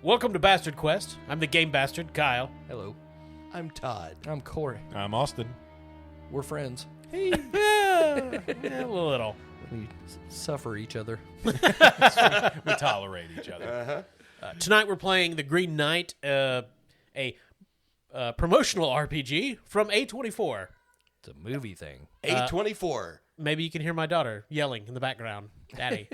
Welcome to Bastard Quest. I'm the game bastard, Kyle. Hello. I'm Todd. I'm Corey. I'm Austin. We're friends. Hey, a little. We suffer each other. We tolerate each other. Tonight we're playing The Green Knight, a promotional RPG from A24. It's a movie thing. 824. Maybe you can hear my daughter yelling in the background. Daddy.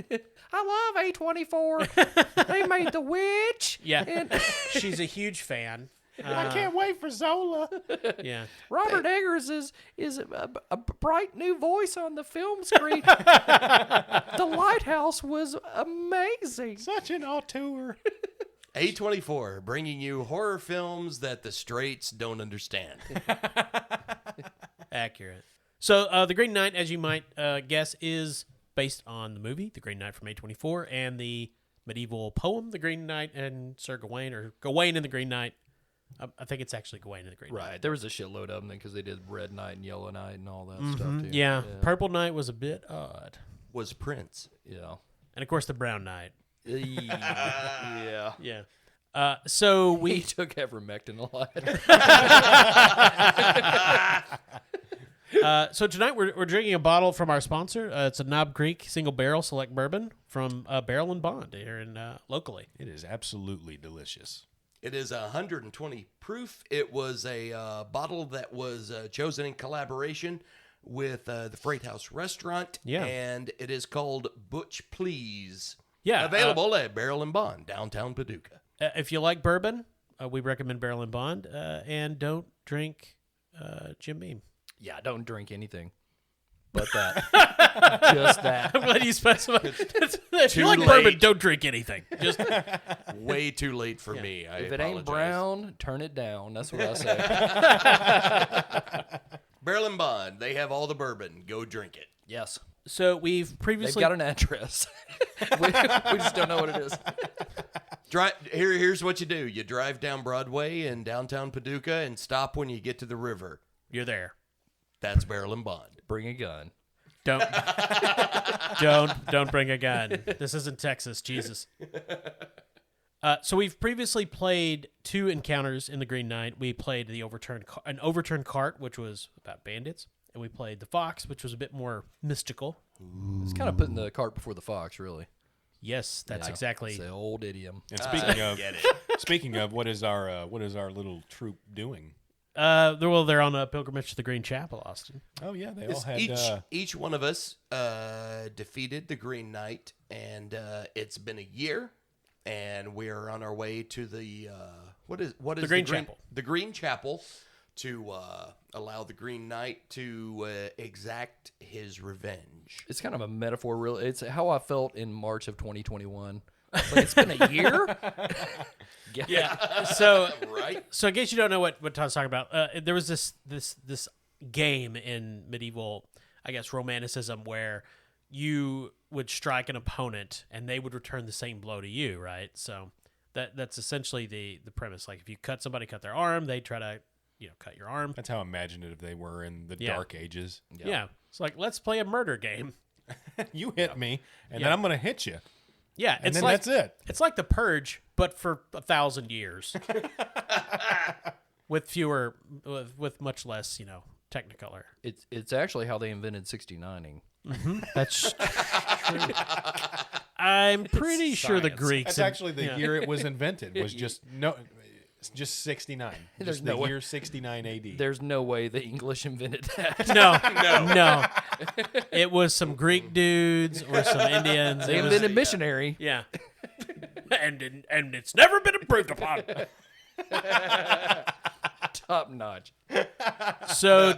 I love A24. They made The Witch. Yeah, she's a huge fan. I can't wait for Zola. Yeah. Robert Eggers is a bright new voice on the film screen. The Lighthouse was amazing. Such an auteur. 824, bringing you horror films that the straights don't understand. Accurate. So, The Green Knight, as you might guess, is based on the movie, The Green Knight from A24, and the medieval poem, The Green Knight and Sir Gawain, or Gawain and the Green Knight. I think it's actually Gawain and the Green Knight. Right. There was a shitload of them because they did Red Knight and Yellow Knight and all that stuff, too. Yeah. Purple Knight was a bit odd. Was Prince. Yeah. And, of course, the Brown Knight. Yeah. Yeah. So we... He took ivermectin a lot. So tonight we're drinking a bottle from our sponsor. It's a Knob Creek Single Barrel Select Bourbon from Barrel and Bond here in locally. It is absolutely delicious. It is 120 proof. It was a bottle that was chosen in collaboration with the Freight House Restaurant. Yeah. And it is called Butch Please. Yeah, Available at Barrel and Bond, downtown Paducah. If you like bourbon, we recommend Barrel and Bond. And don't drink Jim Beam. Yeah, don't drink anything but that. Just that. I'm glad you specified. If you Too like late. bourbon, don't drink anything. Just Way too late for me. I If it apologize. ain't brown, turn it down. That's what I say. Barrel and Bond, they have all the bourbon. Go drink it. Yes. so we've They've previously got an address. we just don't know what it is. Here's what you do. You drive down Broadway in downtown Paducah and stop when you get to the river. You're there. That's Barrel and Bond. Bring a gun. Don't bring a gun. This isn't Texas, Jesus. So we've previously played 2 encounters in the Green Knight. We played an overturned cart, which was about bandits, and we played the fox, which was a bit more mystical. It's kind of putting the cart before the fox, really. Yes, that's Yeah, exactly. It's the old idiom. And Get it. speaking of, what is our little troop doing? They're on a pilgrimage to the Green Chapel, Austin. Oh yeah, they all had. Each one of us defeated the Green Knight, and it's been a year, and we're on our way to the what is The Green Chapel. The Green Chapel to allow the Green Knight to exact his revenge. It's kind of a metaphor, really. It's how I felt in March of 2021. It's like, it's been a year? Yeah. So, Right? so in case you don't know what Todd's talking about, there was this game in medieval, I guess, romanticism where you would strike an opponent and they would return the same blow to you, right? So that's essentially the premise. Like if you cut their arm, they try to cut your arm. That's how imaginative they were in the Yeah. Dark Ages. Yeah. It's like, let's play a murder game. You hit me, and Yeah. then I'm going to hit you. Yeah, And it's then like that's it. It's like the Purge, but for 1,000 years, with much less, Technicolor. It's actually how they invented 69ing. That's true. I'm pretty sure the science. Greeks. That's actually the yeah. year it was invented. Was just 69. There's Just no the way. year 69 AD. There's no way the English invented that. No. It was some Greek dudes or some Indians. They It was- invented missionary. yeah. and it's never been improved upon. Top notch. So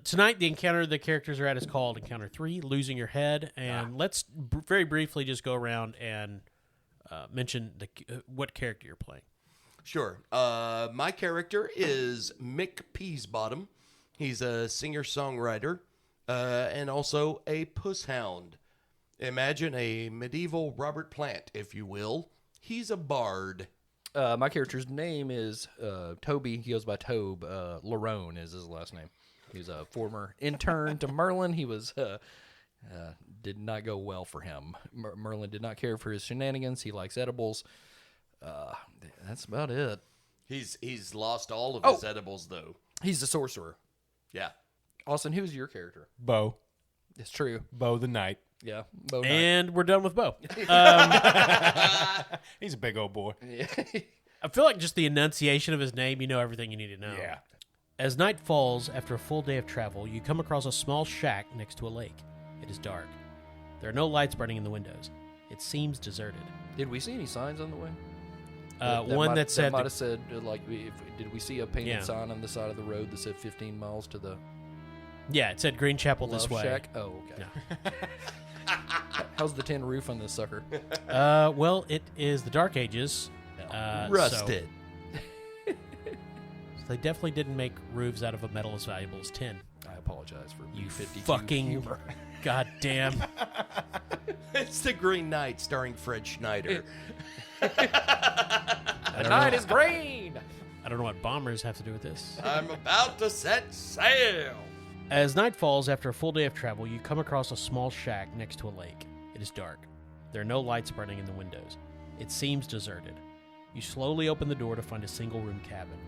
tonight, the encounter the characters are at is called Encounter 3, Losing Your Head. And let's very briefly just go around and mention what character you're playing. Sure. My character is Mick Peasbottom. He's a singer-songwriter and also a puss hound. Imagine a medieval Robert Plant, if you will. He's a bard. My character's name is Toby. He goes by Tobe. Larone is his last name. He's a former intern to Merlin. He was did not go well for him. Merlin did not care for his shenanigans. He likes edibles. That's about it. He's lost all of his edibles though. He's the sorcerer. Yeah. Austin, who's your character? Bo. It's true. Bo the Knight. Yeah. Bo Knight. And we're done with Bo. He's a big old boy. Yeah. I feel like just the enunciation of his name, you know everything you need to know. Yeah. As night falls, after a full day of travel, you come across a small shack next to a lake. It is dark. There are no lights burning in the windows. It seems deserted. Did we see any signs on the way? One that said... might have said, did we see a painted Yeah. sign on the side of the road that said 15 miles to the Yeah, it said Green Chapel this Love way. Shack? Oh, okay. How's the tin roof on this sucker? Well, it is the Dark Ages. Rusted. So they definitely didn't make roofs out of a metal as valuable as tin. I apologize for You B-52 fucking humor. goddamn. It's the Green Knight starring Fred Schneider. The night is green! I don't know what bombers have to do with this. I'm about to set sail. As night falls after a full day of travel, you come across a small shack next to a lake. It is dark. There are no lights burning in the windows. It seems deserted. You slowly open the door to find a single-room cabin.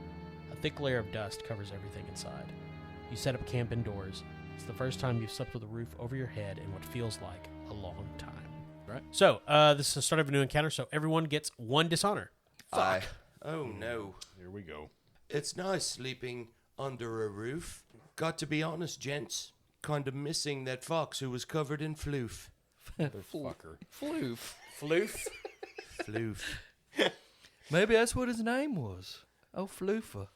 A thick layer of dust covers everything inside. You set up camp indoors. It's the first time you've slept with a roof over your head in what feels like a long time. Right. So, this is the start of a new encounter, so everyone gets 1 dishonor. Fuck. Oh no. Here we go. It's nice sleeping under a roof. Got to be honest, gents. Kind of missing that fox who was covered in floof. Fucker. Floof. Floof? Floof. Maybe that's what his name was. Oh, Floofer.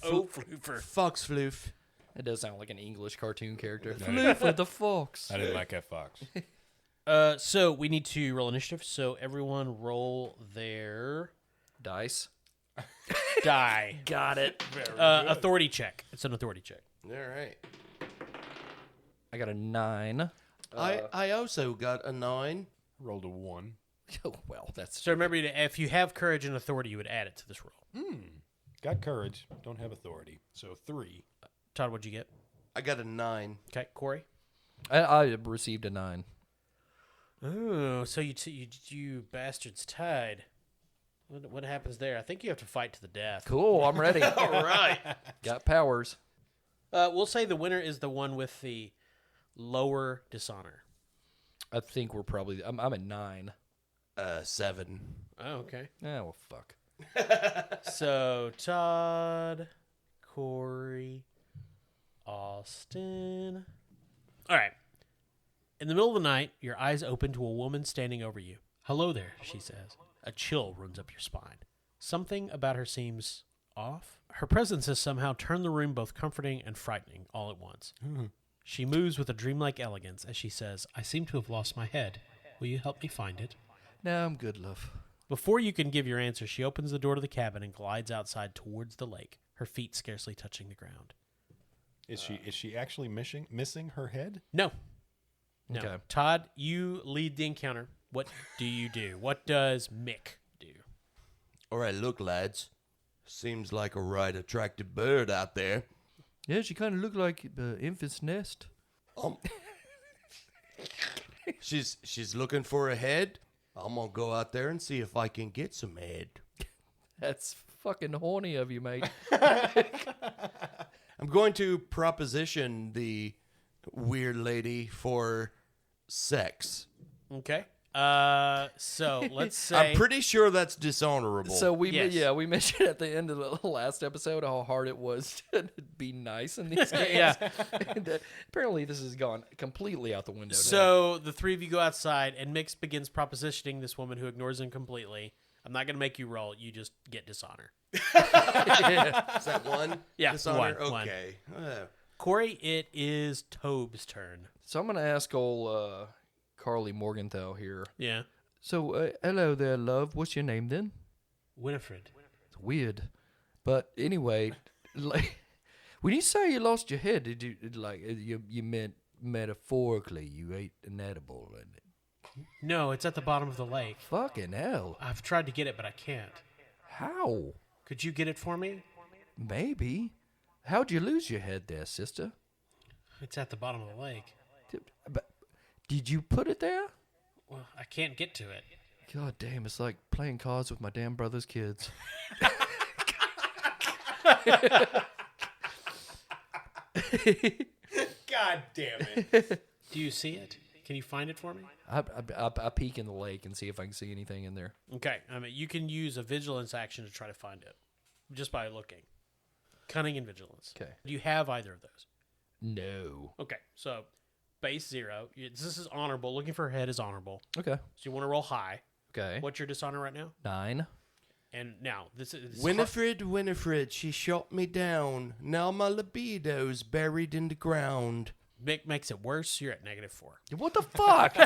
Oh, floofer. Fox floof. It does sound like an English cartoon character. No. Floofer the fox. I didn't like that fox. So we need to roll initiative. So everyone roll their Dice. die. Got it. Authority check. It's an authority check. All right. I got a 9. I also got a 9. Rolled a 1. Oh, well, that's... So remember, if you have courage and authority, you would add it to this roll. Got courage. Don't have authority. So 3. Todd, what'd you get? I got a 9. Okay, Corey. I received a 9. Oh, so you bastards tied. What happens there? I think you have to fight to the death. Cool, I'm ready. All right. Got powers. We'll say the winner is the one with the lower dishonor. I think we're probably... I'm at 9. 7. Oh, okay. Yeah, well, fuck. So Todd, Corey, Austin. All right. In the middle of the night, your eyes open to a woman standing over you. Hello there, she says. A chill runs up your spine. Something about her seems off. Her presence has somehow turned the room both comforting and frightening all at once. She moves with a dreamlike elegance as she says, I seem to have lost my head. Will you help me find it? No, I'm good, love. Before you can give your answer, she opens the door to the cabin and glides outside towards the lake, her feet scarcely touching the ground. Is she actually missing her head? No. No. Okay. Todd, you lead the encounter. What do you do? What does Mick do? All right, look, lads. Seems like a right attractive bird out there. Yeah, she kind of looked like infant's nest. She's looking for a head. I'm gonna go out there and see if I can get some head. That's fucking horny of you, mate. I'm going to proposition the weird lady for sex. Okay. So let's say I'm pretty sure that's dishonorable. So we Yes. we mentioned at the end of the last episode how hard it was to be nice in these games. Yeah. And, apparently this has gone completely out the window. So the three of you go outside, and Mix begins propositioning this woman who ignores him completely. I'm not going to make you roll. You just get dishonor. Is that one? Yeah, Dishonor? one. Okay. Corey, it is Tobe's turn. So I'm gonna ask old Carly Morgenthau here. Yeah. So hello there, love. What's your name then? Winifred. It's weird, but anyway, like when you say you lost your head, did you you meant metaphorically? You ate an edible and No, it's at the bottom of the lake. fucking hell. I've tried to get it, but I can't. How? Could you get it for me? Maybe. How'd you lose your head there, sister? It's at the bottom of the lake. But did you put it there? Well, I can't get to it. God damn, it's like playing cards with my damn brother's kids. God damn it. Do you see it? Can you find it for me? I peek in the lake and see if I can see anything in there. Okay. I mean, you can use a vigilance action to try to find it just by looking. Cunning and vigilance. Okay. Do you have either of those? No. Okay. So base 0. This is honorable. Looking for a head is honorable. Okay. So you want to roll high. Okay. What's your dishonor right now? 9. And now this is Winifred, she shot me down. Now my libido's buried in the ground. Mick makes it worse. You're at -4. What the fuck?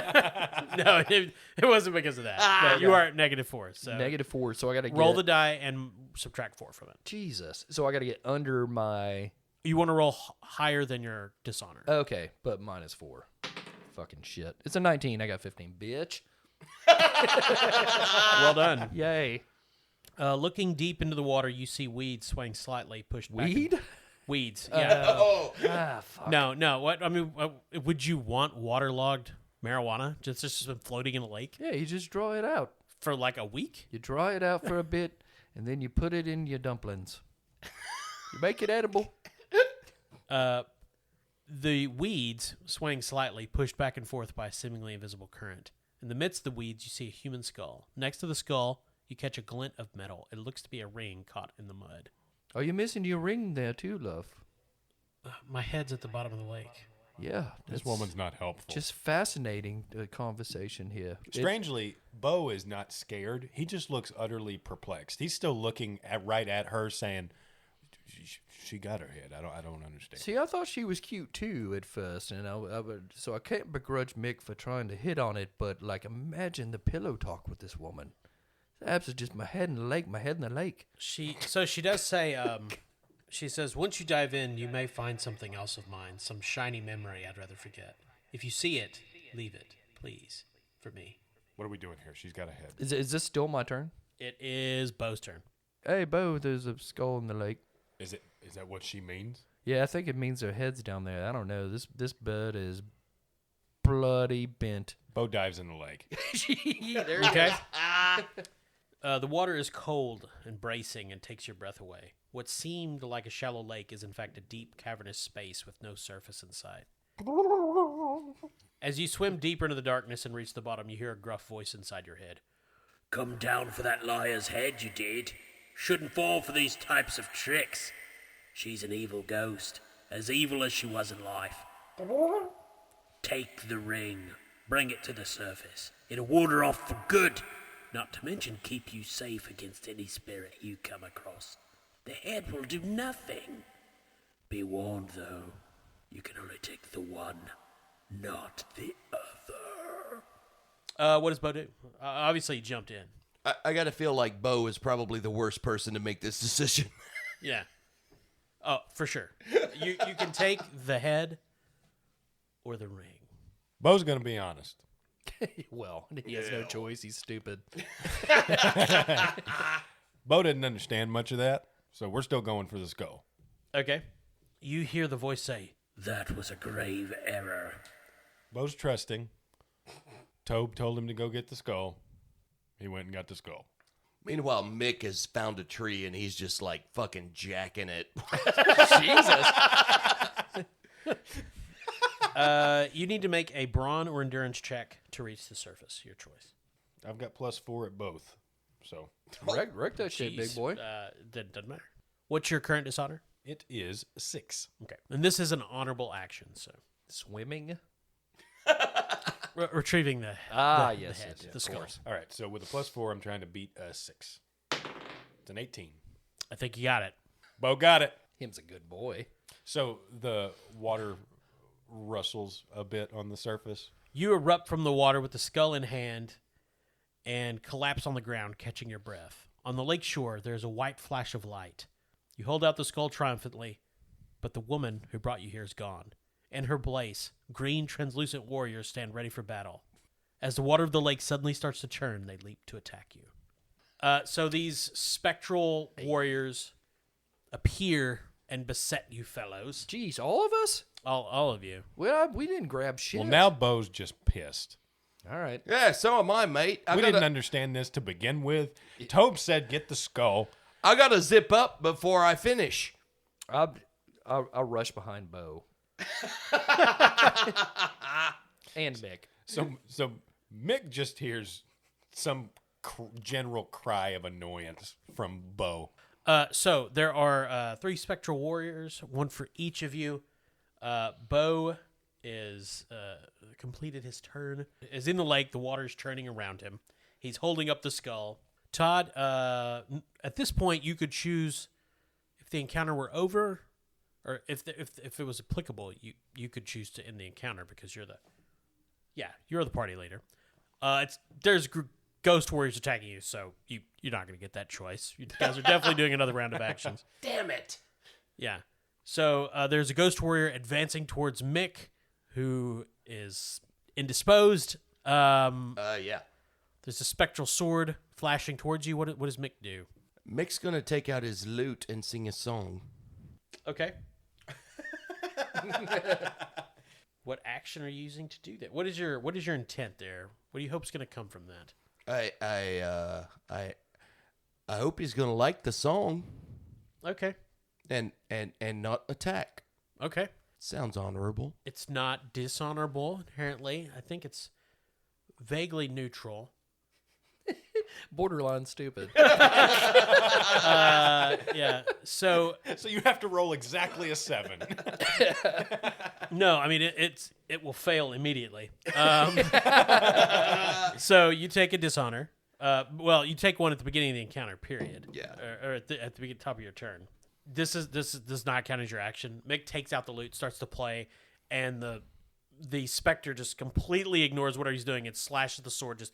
No, it wasn't because of that. No, you are at -4. So -4. So I got to roll the die and subtract 4 from it. Jesus. So I got to get under my. You want to roll higher than your dishonor. Okay, but -4. Fucking shit. It's a 19. I got 15. Bitch. Well done. Yay. Looking deep into the water, you see weeds swaying slightly, pushed back. Weed? Weeds. Yeah. Ah, fuck. No. What I mean, would you want waterlogged marijuana just been floating in a lake Yeah, you just draw it out. for like a week? You dry it out for a bit, and then you put it in your dumplings. You make it edible. The weeds, swaying slightly, pushed back and forth by a seemingly invisible current. In the midst of the weeds, you see a human skull. Next to the skull, you catch a glint of metal. It looks to be a ring caught in the mud. Oh, you're missing your ring there too, love. My head's at the bottom of the lake. Yeah. This woman's not helpful. Just fascinating conversation here. Strangely, Bo is not scared. He just looks utterly perplexed. He's still looking right at her, saying, "She got her head. I don't understand." See, I thought she was cute too at first, and so I can't begrudge Mick for trying to hit on it. But like, imagine the pillow talk with this woman. Abs is just my head in the lake. My head in the lake. She does say, she says, once you dive in, you may find something else of mine, some shiny memory I'd rather forget. If you see it, leave it, please, for me. What are we doing here? She's got a head. Is this still my turn? It is Bo's turn. Hey, Bo, there's a skull in the lake. Is that what she means? Yeah, I think it means her head's down there. I don't know. This bird is bloody bent. Bo dives in the lake. Okay. The water is cold and bracing and takes your breath away. What seemed like a shallow lake is in fact a deep, cavernous space with no surface inside. As you swim deeper into the darkness and reach the bottom, you hear a gruff voice inside your head. Come down for that liar's head, you did. Shouldn't fall for these types of tricks. She's an evil ghost, as evil as she was in life. Take the ring. Bring it to the surface. It'll ward her off for good. Not to mention keep you safe against any spirit you come across. The head will do nothing. Be warned, though. You can only take the one, not the other. What does Bo do? Obviously, he jumped in. I gotta feel like Bo is probably the worst person to make this decision. Yeah. Oh, for sure. You can take the head or the ring. Bo's going to be honest. Well, he has no choice. He's stupid. Bo didn't understand much of that, so we're still going for the skull. Okay. You hear the voice say, That was a grave error. Bo's trusting. Tobe told him to go get the skull. He went and got the skull. Meanwhile, Mick has found a tree and he's just like fucking jacking it. Jesus. you need to make a brawn or endurance check to reach the surface. Your choice. I've got +4 at both, so Wreck that shit, big Jeez. boy. That doesn't matter. What's your current dishonor? it is 6. Okay. And this is an honorable action, so. Swimming. Retrieving the Yes, head, yes, the of skull. course. All right, so with a +4, I'm trying to beat a 6. It's an 18. I think you got it. Bo got it. Him's a good boy. So the water rustles a bit on the surface. You erupt from the water with the skull in hand and collapse on the ground, catching your breath. On the lake shore, there's a white flash of light. You hold out the skull triumphantly, but the woman who brought you here is gone. In her place, green, translucent warriors stand ready for battle. As the water of the lake suddenly starts to churn, they leap to attack you. So these spectral warriors appear and beset you fellows. Jeez, all of us? All of you. Well, we didn't grab shit. Well, now Bo's just pissed. All right. Yeah, so am I, mate. We didn't understand this to begin with. Tobe said, "Get the skull." I gotta zip up before I finish. I'll rush behind Bo. And Mick. So Mick just hears some general cry of annoyance from Bo. So there are 3 spectral warriors, one for each of you. Bo is completed his turn. Is in the lake. The water's churning around him. He's holding up the skull. Todd, at this point, you could choose if the encounter were over, or if it was applicable, you could choose to end the encounter because you're the party leader. There's ghost warriors attacking you, so you're not going to get that choice. You guys are definitely doing another round of actions. Damn it. Yeah. So there's a ghost warrior advancing towards Mick, who is indisposed. Yeah. There's a spectral sword flashing towards you. What does Mick do? Mick's gonna take out his lute and sing a song. Okay. What action are you using to do that? What is your intent there? What do you hope's going to come from that? I hope he's gonna like the song Okay. and not attack. Okay. Sounds honorable. It's not dishonorable inherently. I think it's vaguely neutral. Borderline stupid. Yeah. So So you have to roll exactly a 7. no, I mean it will fail immediately. So you take a dishonor. Well, you take one at the beginning of the encounter. Period. Yeah. Or at the top of your turn. This does not count as your action. Mick takes out the lute, starts to play, and the specter just completely ignores whatever he's doing. It slashes the sword, just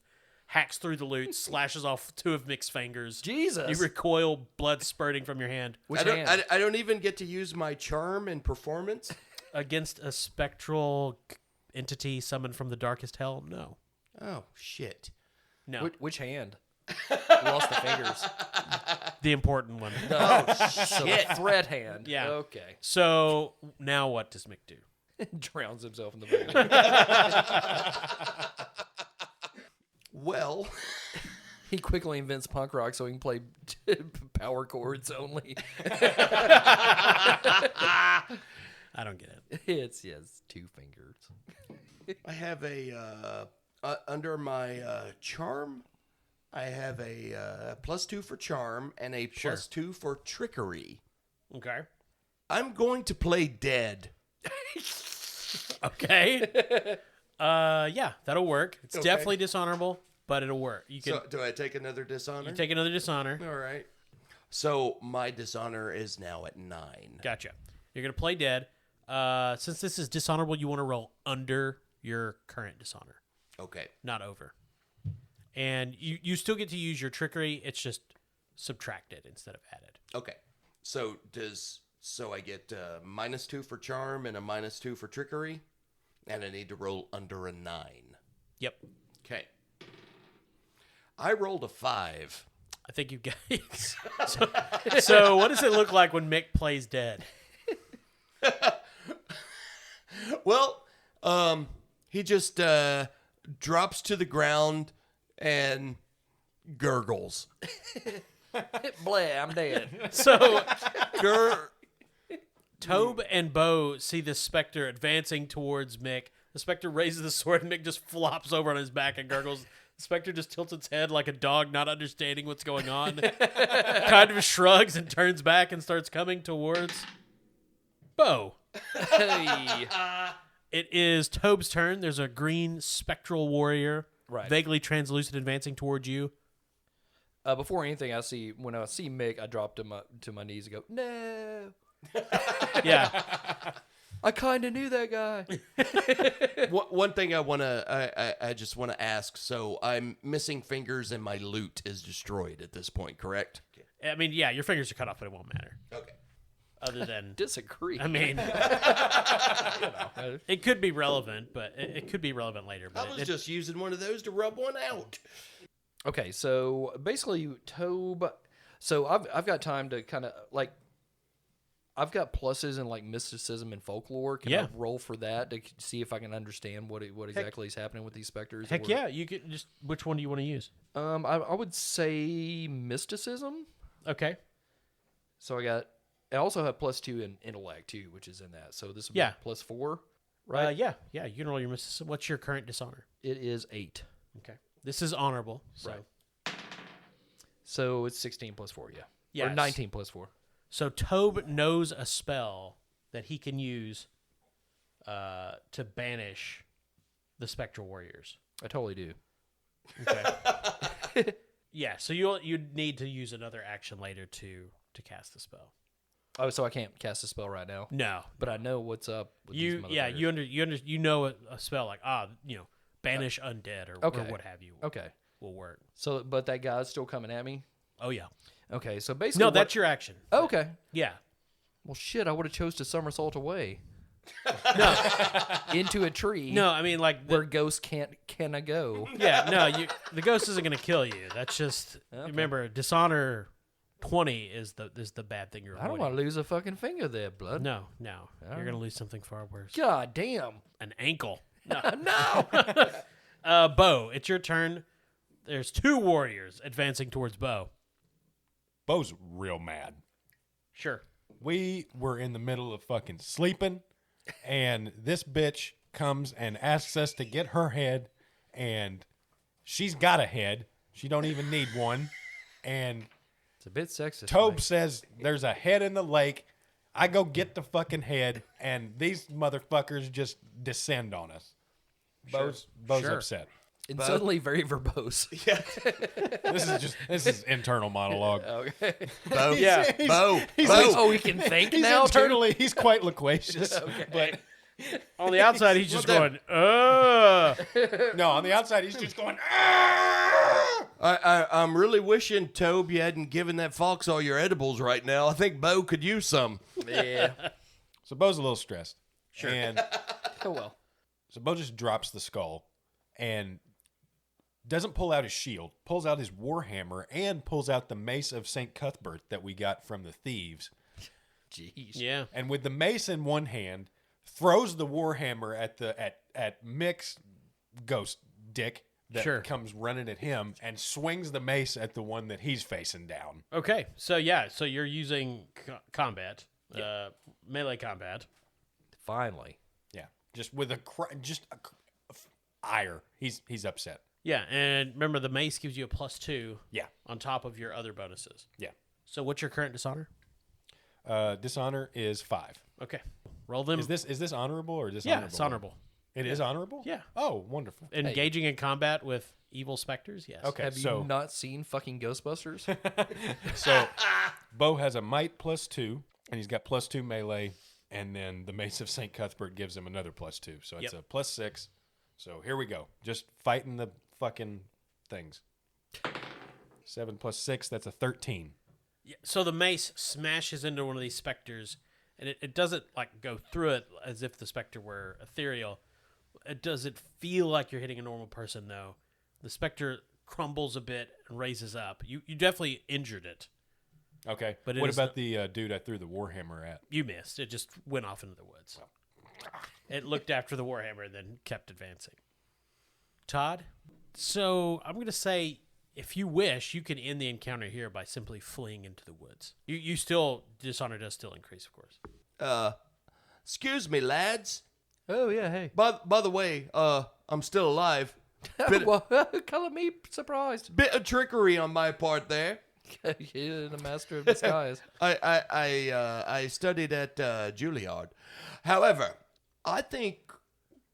hacks through the lute, slashes off 2 of Mick's fingers. Jesus. You recoil, blood spurting from your hand. Which I don't, hand? I don't even get to use my charm and performance. Against a spectral entity summoned from the darkest hell? No. Oh shit. No. Which hand? Lost the fingers. The important one. Oh, so the threat hand. Yeah. Okay. So now what does Mick do? Drowns himself in the bucket. Well, He quickly invents punk rock so he can play power chords only. I don't get it. It's 2 fingers. I have a under my charm. I have a +2 for charm and a +2 for trickery. Okay. I'm going to play dead. Okay. Yeah, that'll work. It's Okay. definitely dishonorable, but it'll work. You can So, do I take another dishonor? take another dishonor. All right. So my dishonor is now at 9. Gotcha. You're gonna play dead. Since this is dishonorable, you want to roll under your current dishonor, Okay. not over. And you still get to use your trickery. It's just subtracted instead of added. Okay. So I get -2 for charm and a -2 for trickery, and I need to roll under a 9. Yep. Okay. I rolled a 5. I think you guys. So what does it look like when Mick plays dead? Well, he just drops to the ground and gurgles. Bleh, I'm dead. So Gur- Tobe and Bo see this specter advancing towards Mick. The specter raises the sword, and Mick just flops over on his back and gurgles. The specter just tilts its head like a dog not understanding what's going on. Kind of shrugs and turns back and starts coming towards Bo. Hey. It is Tobe's turn. There's a green spectral warrior, Right. vaguely translucent, advancing towards you. Before anything, when I see Mick, I drop to my knees and go, no. Yeah. I kind of knew that guy. One thing I just want to ask. So I'm missing fingers and my loot is destroyed at this point, correct? I mean, yeah, your fingers are cut off, but it won't matter. Okay. Other than, Disagree. I mean, it could be relevant, but it could be relevant later. But I was just using one of those to rub one out. Okay, so basically, Tobe. So I've got time to kind of like. I've got pluses in like mysticism and folklore. Can Yeah. I roll for that to see if I can understand what exactly is happening with these specters? Heck yeah, you could just. Which one do you want to use? I would say mysticism. Okay. So I also have +2 in intellect too, which is in that. So this would Yeah. be +4, right? Yeah. You can roll your mysticism. What's your current dishonor? It is 8. Okay. This is honorable. So. Right. So it's 16 +4, yeah. Yes. Or 19 +4. So Tobe knows a spell that he can use to banish the spectral warriors. I totally do. Okay. Yeah. So you need to use another action later to cast the spell. Oh, so I can't cast a spell right now. No. But I know what's up with these You know a spell like banish undead or what have you. Okay. Will work. So, but that guy's still coming at me. Oh yeah. Okay, so basically, No, that's your action. okay. Yeah. Well, shit, I would have chose to somersault away. Into a tree. No, I mean like where ghosts can I go? Yeah, no, the ghost isn't going to kill you. That's just remember dishonor 20 is the bad thing you're I don't avoiding. want to lose a fucking finger there, blood. No, you're going to lose something far worse. God damn. An ankle. No. No. Bo, it's your turn. There's 2 warriors advancing towards Bo. Bo's real mad. Sure. We were in the middle of fucking sleeping, and this bitch comes and asks us to get her head, and she's got a head. She don't even need one. And It's a bit sexist. Tobe Mike. says there's a head in the lake. I go get the fucking head, and these motherfuckers just descend on us. Bo's Sure. upset. And suddenly very verbose. This is internal monologue. Okay. Bo, Yeah. Bo, he's Bo. like- Oh, we can think He's now, too? internally, he's quite loquacious. But On the outside, he's just going, no, on the outside, he's just going, "Ah!" I'm really wishing, Tobe, you hadn't given that fox all your edibles right now. I think Bo could use some. Yeah. So Bo's a little stressed. Sure. And Oh, well. so Bo just drops the skull and doesn't pull out his shield, pulls out his warhammer, and pulls out the mace of St. Cuthbert that we got from the thieves. Jeez. yeah. And with the mace in one hand, throws the warhammer at Mick's ghost dick that Sure. comes running at him, and swings the mace at the one that he's facing down. Okay. So you're using combat, melee combat. Finally. Yeah, just with ire. He's upset. Yeah, and remember the mace gives you a +2 Yeah, on top of your other bonuses. yeah. So what's your current dishonor? Dishonor is 5. Okay. Roll them. Is this honorable or dishonorable? Yeah, it's honorable. It is honorable? Yeah. Oh, wonderful. Engaging in combat with evil specters, yes. Okay, Have so you not seen fucking Ghostbusters? so Bo has a might +2, and he's got +2 melee, and then the Mace of St. Cuthbert gives him another +2. So it's Yep. a +6. So here we go. Just fighting the fucking things. 7 + 6, that's a 13. Yeah, so the mace smashes into one of these specters, and it doesn't like go through it as if the specter were ethereal. It doesn't feel like you're hitting a normal person, though. The specter crumbles a bit and raises up. You definitely injured it. Okay. But it what is about the dude I threw the warhammer at? You missed. It just went off into the woods. It looked after the warhammer and then kept advancing. Todd? So I'm going to say, if you wish, you can end the encounter here by simply fleeing into the woods. You still, dishonor does still increase, of course. Excuse me, lads. Oh, yeah, hey. By the way, I'm still alive. Well, color me surprised. Bit of trickery on my part there. You're the master of disguise. I studied at Juilliard. However, I think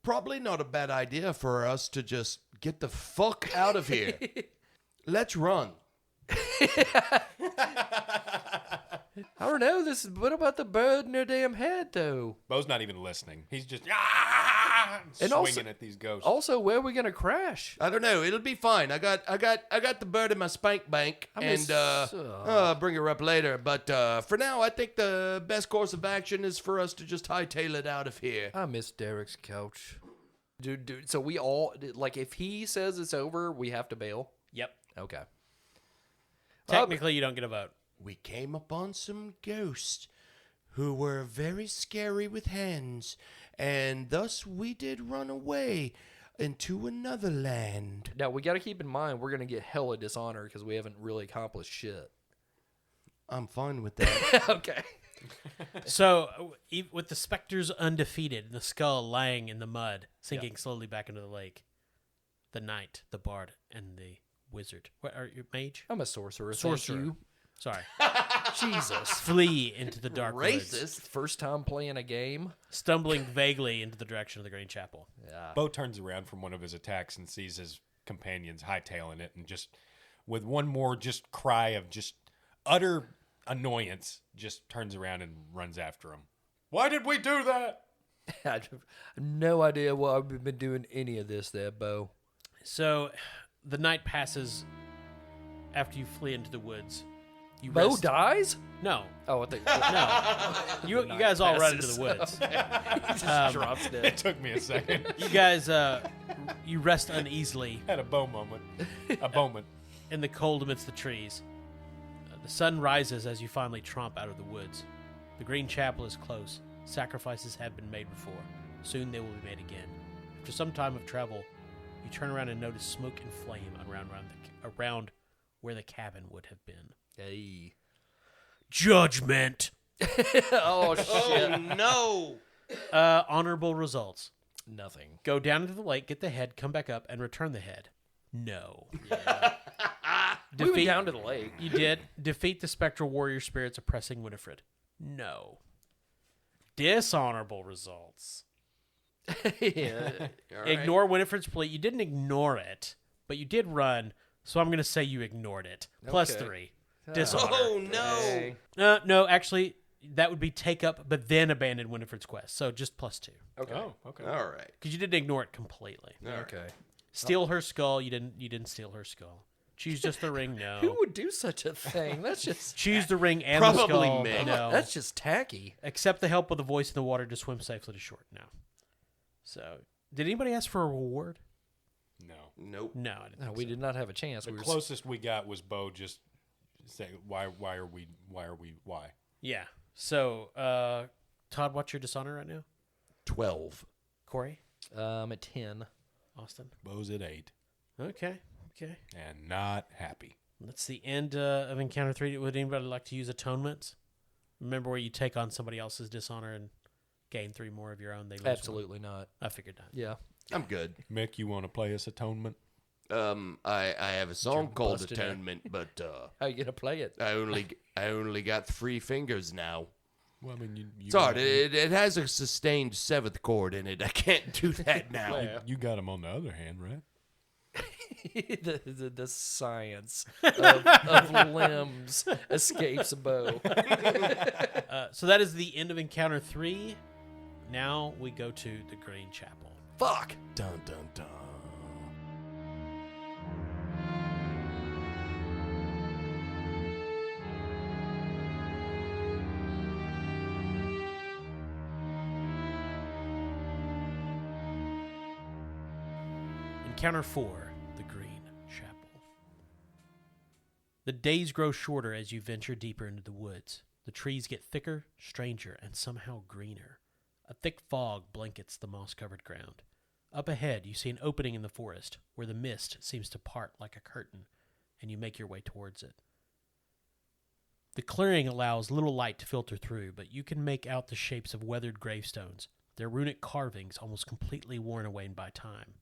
probably not a bad idea for us to just get the fuck out of here. Let's run. I don't know. What about the bird in her damn head, though? Bo's not even listening. He's just And swinging also- at these ghosts. Also, where are we gonna crash? I don't know. It'll be fine. I got the bird in my spank bank, and bring her up later. But for now, I think the best course of action is for us to just hightail it out of here. I miss Derek's couch. Dude. So we all like, if he says it's over, we have to bail. Yep. Okay. Technically, you don't get a vote. We came upon some ghosts who were very scary with hands, and thus we did run away into another land. Now, we got to keep in mind we're going to get hella dishonor because we haven't really accomplished shit. I'm fine with that. Okay. So, with the specters undefeated and the skull lying in the mud, sinking slowly back into the lake, the knight, the bard, and the wizard. What are you, mage? I'm a sorcerer. Sorcerer. Thank you. Sorry. Jesus. Flee into the dark woods, Racist. First time playing a game. stumbling vaguely into the direction of the Green Chapel. Yeah. Bo turns around from one of his attacks and sees his companions hightailing it, and just with one more just cry of just utter annoyance, just turns around and runs after him. Why did we do that? I have no idea why we've been doing any of this there, Bo. So, the night passes after you flee into the woods. You Bo rest- dies? No, Oh, I think no. You guys all run into passes. the woods. he just drops It dead. took me a second. You guys, you rest uneasily Had a Bo moment. A moment. in the cold amidst the trees. The sun rises as you finally tromp out of the woods. The Green Chapel is close. Sacrifices have been made before. Soon they will be made again. After some time of travel, you turn around and notice smoke and flame around where the cabin would have been. Hey. Judgment! Oh, shit. Oh, no. Honorable results. Nothing. Go down into the lake, get the head, come back up, and return the head. No. We went down to the lake. You did. Defeat the spectral warrior spirits oppressing Winifred. No. Dishonorable results. Yeah. All right. Ignore Winifred's plea. You didn't ignore it, but you did run, so I'm going to say you ignored it. Plus Okay. 3. Dishonor. Oh, no. Hey. No, actually, that would be take up, but then abandon Winifred's quest. So just plus 2. Okay. Oh, okay. All right. Because you didn't ignore it completely. Okay. Steal her skull. You didn't steal her skull. Choose just the ring. No. Who would do such a thing? That's just Choose the ring and the Probably skull. me. No. that's just tacky. Accept the help of the voice in the water to swim safely to shore. No. So, did anybody ask for a reward? No. Nope. No, I didn't. No, think we so. did not have a chance. The We were closest we got was Bo just saying, why? Yeah. So, Todd, what's your dishonor right now? 12. Corey? at 10. Austin? Bo's at 8 Okay. and not happy. That's the end of Encounter 3. Would anybody like to use atonements? Remember where you take on somebody else's dishonor and gain 3 more of your own? They lose one? Absolutely not. I figured not. Yeah. I'm good. Mick, you want to play us Atonement? I have a song called busted it. Atonement, but How you gonna play it? I only got 3 fingers now. Well, I mean, you It's hard. It has a sustained 7th chord in it. I can't do that now. You got him on the other hand, right? the science of limbs escapes a bow. So that is the end of Encounter 3. Now we go to the Green Chapel. Fuck. Dun dun dun. Encounter 4, the Green Chapel. The days grow shorter as you venture deeper into the woods. The trees get thicker, stranger, and somehow greener. A thick fog blankets the moss-covered ground. Up ahead, you see an opening in the forest, where the mist seems to part like a curtain, and you make your way towards it. The clearing allows little light to filter through, but you can make out the shapes of weathered gravestones, their runic carvings almost completely worn away by time.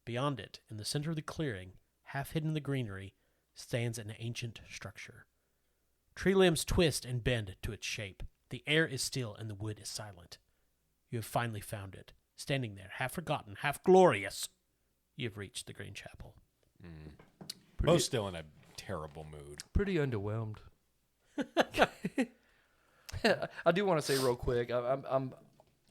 Beyond it, in the center of the clearing, half hidden in the greenery, stands an ancient structure. Tree limbs twist and bend to its shape. The air is still and the wood is silent. You have finally found it. Standing there, half forgotten, half glorious, you have reached the Green Chapel. Bo's still in a terrible mood. Pretty underwhelmed. I do want to say real quick, I'm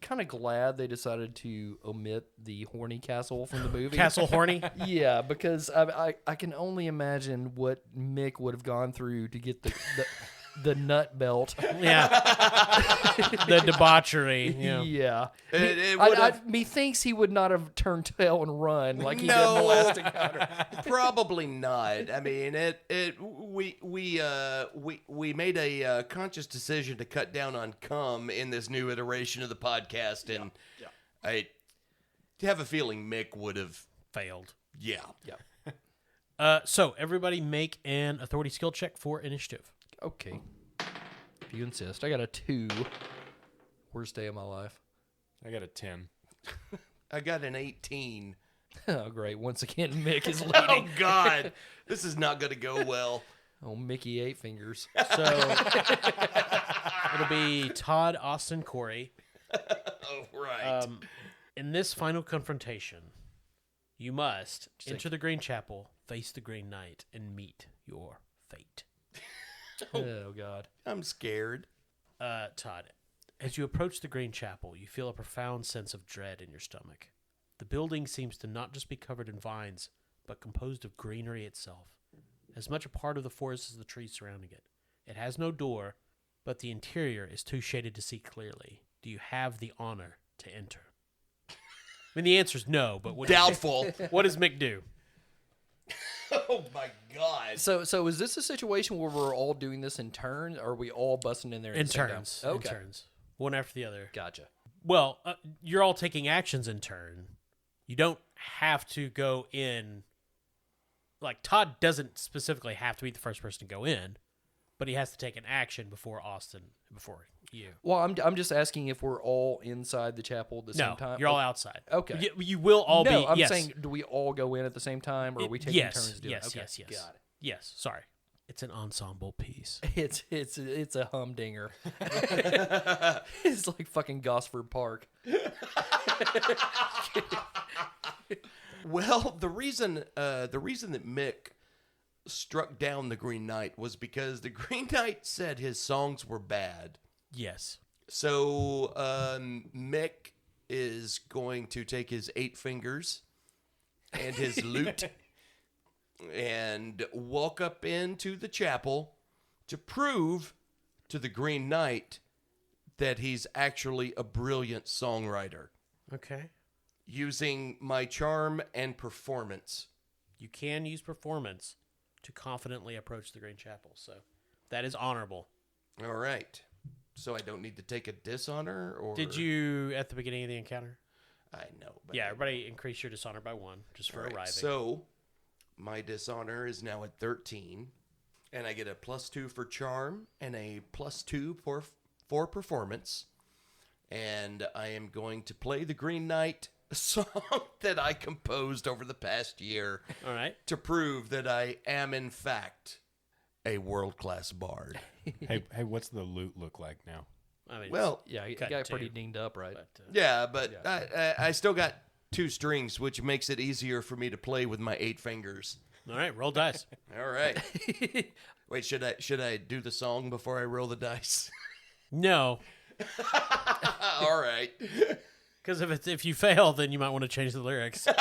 kind of glad they decided to omit the horny castle from the movie. Castle Horny? Yeah, because I can only imagine what Mick would have gone through to get the nut belt. Yeah. The debauchery. Yeah. It would've- Methinks he would not have turned tail and run like he did in the No. last encounter. Probably not. I mean, we made a conscious decision to cut down on cum in this new iteration of the podcast, and I have a feeling Mick would have. Failed. Yeah. So everybody make an authority skill check for initiative. Okay. If you insist. I got a 2. Worst day of my life. I got a 10. I got an 18. Oh, great. Once again, Mick is Oh leading. God, this is not going to go well. Oh, Mickey 8 fingers. So it'll be Todd, Austin, Corey. Oh right. In this final confrontation, you must enter the Green Chapel, face the Green Knight, and meet your fate. Oh, God. I'm scared. Todd, as you approach the Green Chapel, you feel a profound sense of dread in your stomach. The building seems to not just be covered in vines, but composed of greenery itself, as much a part of the forest as the trees surrounding it. It has no door, but the interior is too shaded to see clearly. Do you have the honor to enter? I mean, the answer is no, but Doubtful. what does Mick do? Oh my God. So is this a situation where we're all doing this in turn, or are we all busting in there at In the same turns. time? In Okay. turns. One after the other. Gotcha. Well, you're all taking actions in turn. You don't have to go in. Like, Todd doesn't specifically have to be the first person to go in, but he has to take an action before Austin, before you. Well, I'm just asking if we're all inside the chapel at the same No, time. you're all outside. Okay. You will all no, be. I'm yes. saying, do we all go in at the same time, or are we taking yes, turns doing yes, it? Okay. yes, yes. Got Yes, sorry. It's an ensemble piece. it. It's a humdinger. It's like fucking Gosford Park. Well, the reason that Mick struck down the Green Knight was because the Green Knight said his songs were bad. Yes. So Mick is going to take his 8 fingers and his lute and walk up into the chapel to prove to the Green Knight that he's actually a brilliant songwriter Okay. using my charm and performance. You can use performance to confidently approach the Green Chapel, so that is honorable. All right. So I don't need to take a dishonor, or Did you at the beginning of the encounter? I know. But Yeah, everybody increase your dishonor by 1 just for All right, arriving. so my dishonor is now at 13, and I get a +2 for charm and a +2 for performance. And I am going to play the Green Knight, a song that I composed over the past year, All right. to prove that I am in fact a world-class bard. Hey, what's the loot look like now? I mean, Well, Yeah, he Cut got two. pretty dinged up, right? but, yeah, but I still got 2 strings, which makes it easier for me to play with my 8 fingers. all right, roll dice. All right. Wait, should I do the song before I roll the dice? No, All right. because if you fail, then you might want to change the lyrics. All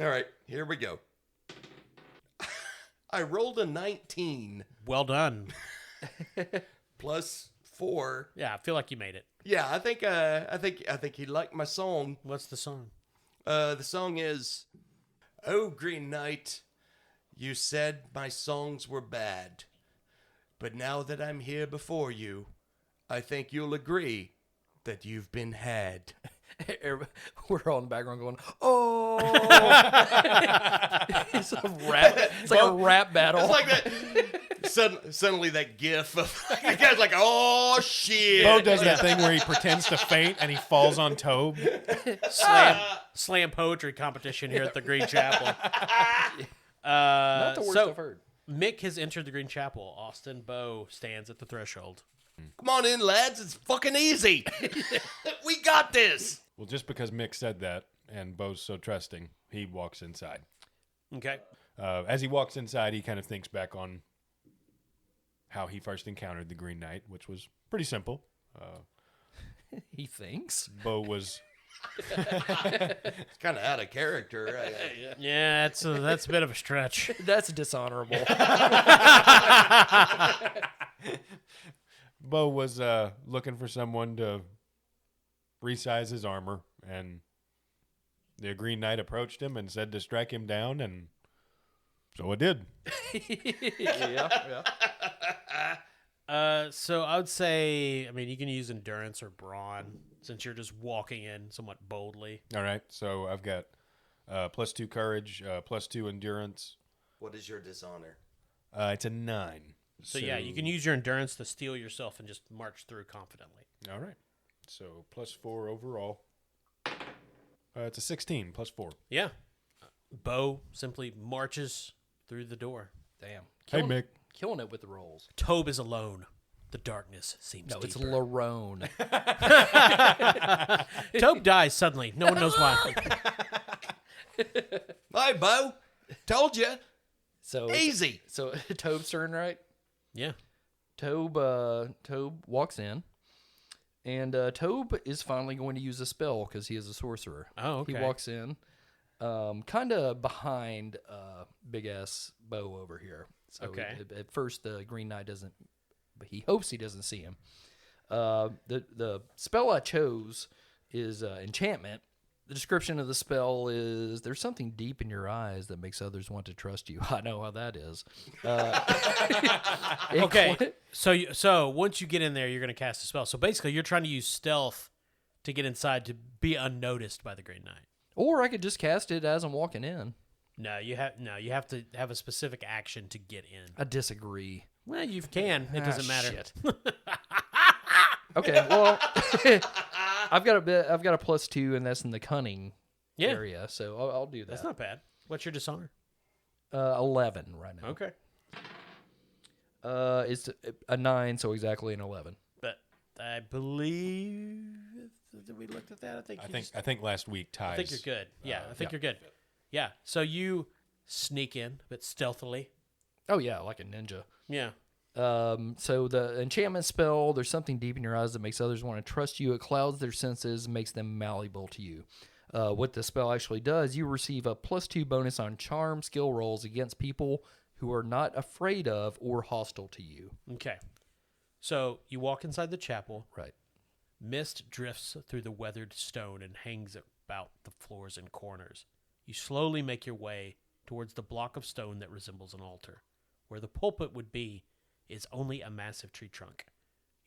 right, here we go. I rolled a 19 Well done. +4. Yeah, I feel like you made it. Yeah, I think he liked my song. What's the song? The song is, "Oh Green Knight, you said my songs were bad, but now that I'm here before you, I think you'll agree that you've been had." We're all in the background going, "Oh!" It's a rap. It's like a rap battle. It's like that. Suddenly, that gif of the guy's like, "Oh shit!" Bo does that thing where he pretends to faint and he falls on Tobe. Slam poetry competition here at the Green Chapel. Not the worst so I've heard. Mick has entered the Green Chapel. Austin Bo stands at the threshold. Come on in, lads. It's fucking easy. We got this. Well, just because Mick said that and Bo's so trusting, he walks inside. Okay. As he walks inside, he kind of thinks back on how he first encountered the Green Knight, which was pretty simple. He thinks. Bo was It's kind of out of character. Yeah, that's a bit of a stretch. That's dishonorable. Bo was looking for someone to resize his armor, and the Green Knight approached him and said to strike him down, and so it did. Yeah. So I would say, I mean, you can use endurance or brawn since you're just walking in somewhat boldly. All right, so I've got +2 courage, +2 endurance. What is your dishonor? It's a 9. So yeah, you can use your endurance to steel yourself and just march through confidently. All right, so +4 overall. It's a 16 +4. Yeah. Bo simply marches through the door. Damn. Hey, Mick. Killing it with the rolls. Tobe is alone. The darkness seems No, it's deeper. Larone. Tobe dies suddenly. No one knows why. Hi, Bo. Told you. So Easy. So Tobe's turn, right? Yeah. Tobe walks in, and Tobe is finally going to use a spell because he is a sorcerer. Oh, okay. He walks in, kind of behind big ass Bo over here. So Okay. at first the Green Knight doesn't, but he hopes he doesn't see him. The spell I chose is enchantment. The description of the spell is there's something deep in your eyes that makes others want to trust you. I know how that is. Okay. So once you get in there, you're going to cast a spell. So basically, you're trying to use stealth to get inside to be unnoticed by the Green Knight. Or I could just cast it as I'm walking in. No, you have to have a specific action to get in. I disagree. Well, you can. It doesn't matter. Shit. Okay, well, I've got a +2, and that's in the cunning Yeah. area, so I'll do that. That's not bad. What's your dishonor? 11 right now. Okay. It's a 9, so exactly an 11. But I believe that we looked at that. I think last week ties. I think you're good. Yeah, I think you're good. Yeah. So you sneak in, but stealthily. Oh yeah, like a ninja. Yeah. So the enchantment spell, there's something deep in your eyes that makes others want to trust you. It clouds their senses, makes them malleable to you. What the spell actually does, you receive a +2 bonus on charm skill rolls against people who are not afraid of or hostile to you. Okay. So you walk inside the chapel. Right. Mist drifts through the weathered stone and hangs about the floors and corners. You slowly make your way towards the block of stone that resembles an altar. Where the pulpit would be is only a massive tree trunk.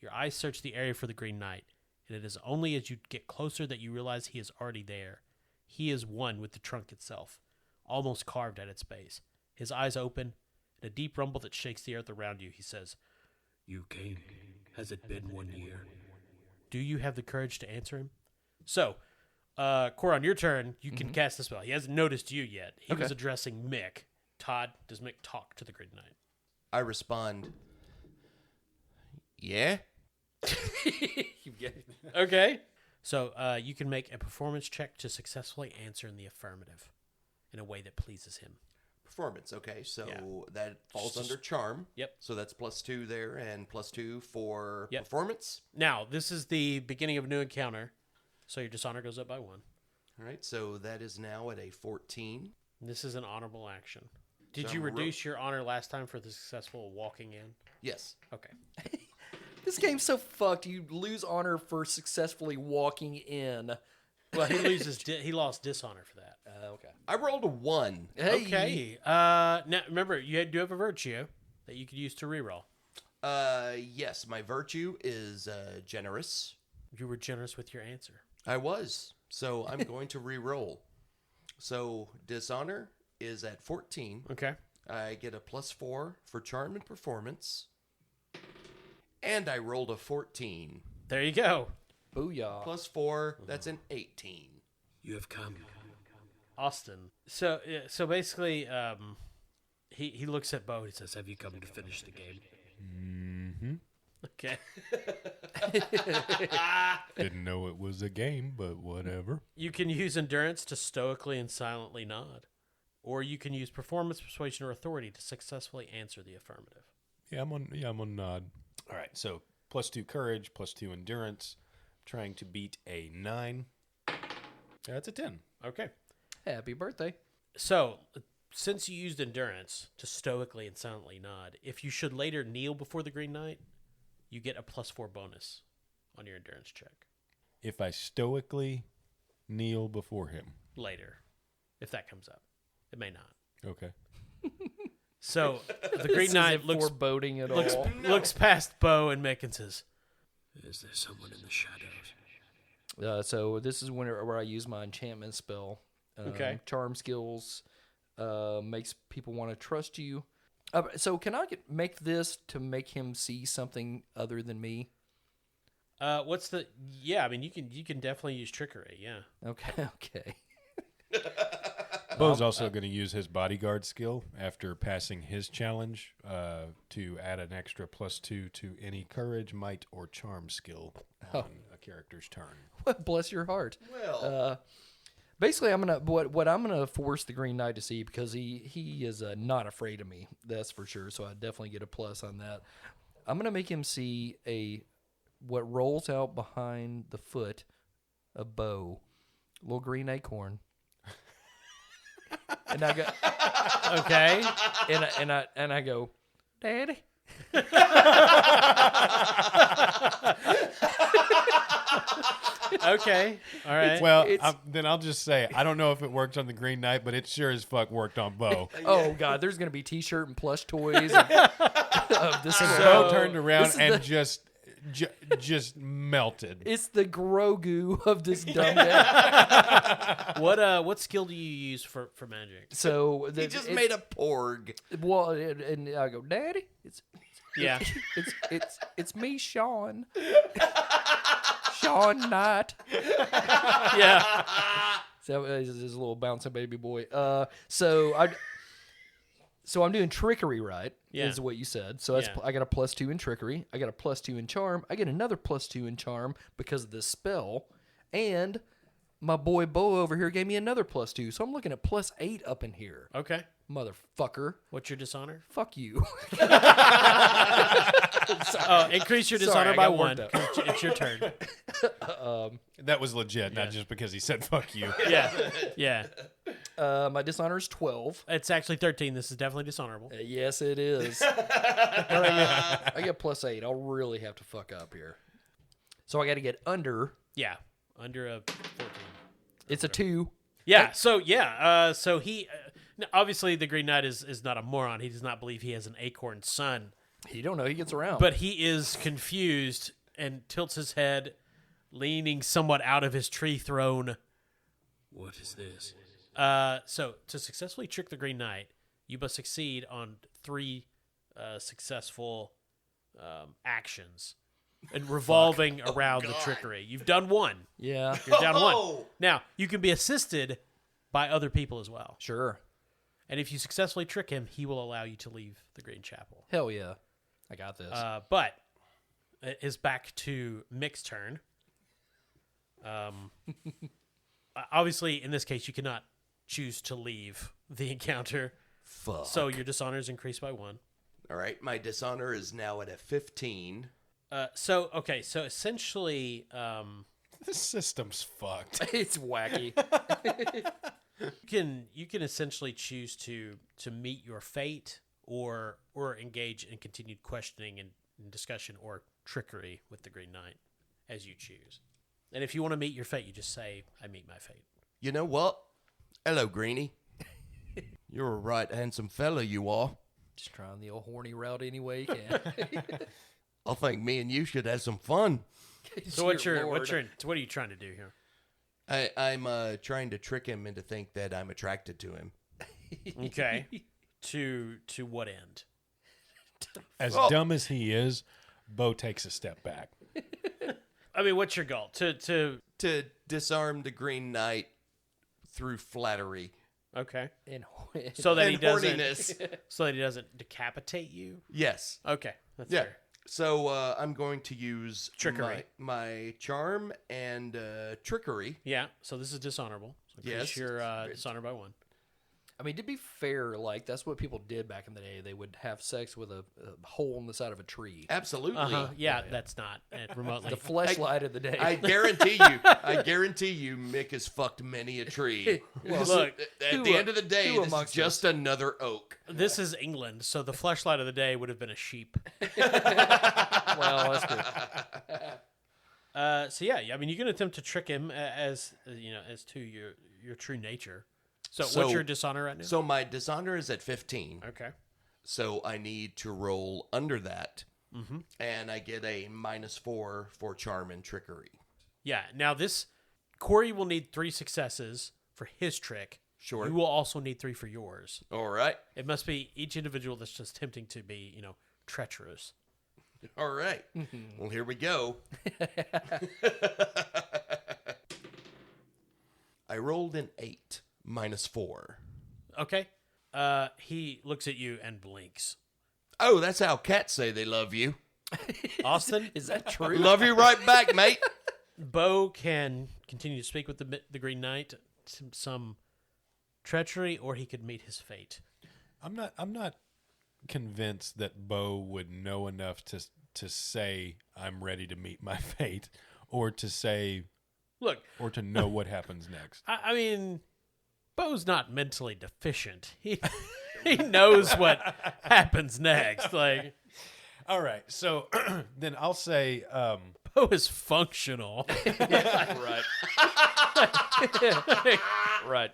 Your eyes search the area for the Green Knight, and it is only as you get closer that you realize he is already there. He is one with the trunk itself, almost carved at its base. His eyes open, in a deep rumble that shakes the earth around you, he says, You came. Has it been 1 year? Do you have the courage to answer him? So, Cora, on your turn, you can cast the spell. He hasn't noticed you yet. He was addressing Mick. Todd, does Mick talk to the Green Knight? I respond, yeah? Okay. So you can make a performance check to successfully answer in the affirmative in a way that pleases him. Performance, okay. So Yeah. that falls under charm. Yep. So that's +2 there and +2 for Yep. performance. Now, this is the beginning of a new encounter, so your dishonor goes up by 1. All right, so that is now at a 14. This is an honorable action. Did So you I'm reduce your honor last time for the successful walking in? Yes. Okay. This game's so fucked. You lose honor for successfully walking in. Well, he loses. He lost dishonor for that. Okay. I rolled a 1. Hey. Okay. Now remember, you do have a virtue that you could use to reroll. Yes, my virtue is generous. You were generous with your answer. I was. So I'm going to re-roll. So dishonor is at 14. Okay. I get a +4 for charm and performance. And I rolled a 14. There you go. Booyah. +4, that's an 18. You have come. Austin. So basically, he looks at Bo. He says, Have you come to finish the game? "Okay." Didn't know it was a game, but whatever. You can use endurance to stoically and silently nod, or you can use performance, persuasion, or authority to successfully answer the affirmative. Yeah, I'm on nod. All right, so +2 courage, +2 endurance. Trying to beat a 9. That's a 10. Okay. Happy birthday. So, since you used endurance to stoically and silently nod, if you should later kneel before the Green Knight, you get a +4 bonus on your endurance check. If I stoically kneel before him. Later, if that comes up. It may not. Okay. So, the Green Knight looks foreboding at all. looks past Bo and Mick and says, "Is there someone in the shadows?" So this is where I use my enchantment spell. Okay. Charm skills makes people want to trust you. So can I make this to make him see something other than me? What's the? Yeah, I mean, you can definitely use trickery. Yeah. Okay. Bo's also going to use his bodyguard skill after passing his challenge to add an extra +2 to any courage, might, or charm skill on a character's turn. Bless your heart. Well, Basically, I'm gonna what I'm gonna force the Green Knight to see, because he is not afraid of me. That's for sure. So I definitely get a plus on that. I'm gonna make him see what rolls out behind the foot of Bo, little green acorn. And I go, Okay. and I go, Daddy. Okay. All right. Well, then I'll just say, I don't know if it worked on the Green Knight, but it sure as fuck worked on Bo. Oh God, there's gonna be T-shirt and plush toys. Of this Bo turned around this is and just melted. It's the Grogu of this dumb guy. What skill do you use for magic? So he just made a porg. Well, and I go, Daddy, Yeah. it's me, Sean. Sean Knight. Yeah. So he's a little bouncing baby boy. So I'm doing trickery, right? Yeah. Is what you said. So that's, Yeah. I got a +2 in trickery. I got a +2 in charm. I get another +2 in charm because of this spell. And my boy Bo over here gave me another +2. So I'm looking at +8 up in here. Okay. Motherfucker. What's your dishonor? Fuck you. Increase your Sorry, dishonor I by got 1. worked It's your turn. That was legit, not just because he said fuck you. Yeah. Yeah. My dishonor is 12. It's actually 13. This is definitely dishonorable. Yes, it is. I get +8. I'll really have to fuck up here. So I got to get under. Yeah. Under a 14. It's a 2. Yeah. So yeah. So he obviously the Green Knight is not a moron. He does not believe he has an acorn son, You don't know. He gets around. but he is confused and tilts his head, leaning somewhat out of his tree throne. What is this? So to successfully trick the Green Knight, you must succeed on 3 successful actions and revolving around the trickery. You've done 1. yeah, You're down 1. Oh! Now, you can be assisted by other people as well. sure. And if you successfully trick him, he will allow you to leave the Green Chapel. Hell yeah. I got this. But it is back to Mick's turn. Obviously, in this case, you cannot choose to leave the encounter. Fuck. So your dishonor is increased by 1. All right, my dishonor is now at a 15. So essentially, This system's fucked. It's wacky. you can essentially choose to meet your fate or engage in continued questioning and discussion or trickery with the Green Knight as you choose. And if you want to meet your fate, you just say, "I meet my fate." You know what? Hello, Greenie. You're a right handsome fella, you are. Just trying the old horny route any way you can. I think me and you should have some fun. So what are you trying to do here? I'm trying to trick him into think that I'm attracted to him. Okay. To what end? As dumb as he is, Bo takes a step back. I mean, what's your goal? To disarm the Green Knight through flattery. okay. And So that And he doesn't horniness. so that he doesn't decapitate you? Yes. Okay. That's Yeah. fair. So I'm going to use Trickery. my charm and trickery. Yeah. So this is dishonorable. So increase Yes. your dishonor by 1. I mean, to be fair, like that's what people did back in the day. They would have sex with a hole in the side of a tree. Absolutely. Yeah, that's not remotely. The fleshlight of the day. I guarantee you, Mick has fucked many a tree. Well, look, At the end of the day, who this is amongst just another oak. This is England, so the fleshlight of the day would have been a sheep. Well, that's good. So yeah, I mean, you can attempt to trick him as to your true nature. So what's your dishonor right now? So my dishonor is at 15. Okay. So I need to roll under that. And I get a -4 for charm and trickery. Yeah. Now Corey will need 3 successes for his trick. Sure. You will also need 3 for yours. All right. It must be each individual that's just tempting to be, treacherous. All right. Well, here we go. I rolled an 8, -4. Okay. He looks at you and blinks. Oh, that's how cats say they love you. Austin, Is that true? Love you right back, mate. Bo can continue to speak with the Green Knight, some treachery, or he could meet his fate. I'm not convinced that Bo would know enough to say I'm ready to meet my fate, or to say, Look, or to know what happens next. I mean, Bo's not mentally deficient. He knows what happens next. Like, All right, so then I'll say, Bo is functional. Right. Right.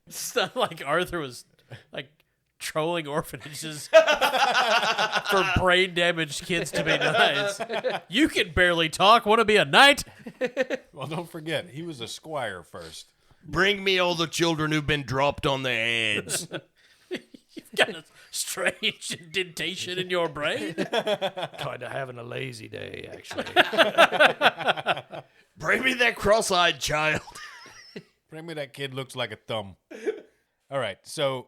It's not like Arthur was like trolling orphanages for brain damaged kids to be nice. You can barely talk. Want to be a knight? well, don't forget, he was a squire first. Bring me all the children who've been dropped on their heads. You've got a strange indentation in your brain. Kind of having a lazy day, actually. Bring me that cross-eyed child. Bring me that kid looks like a thumb. All right, so,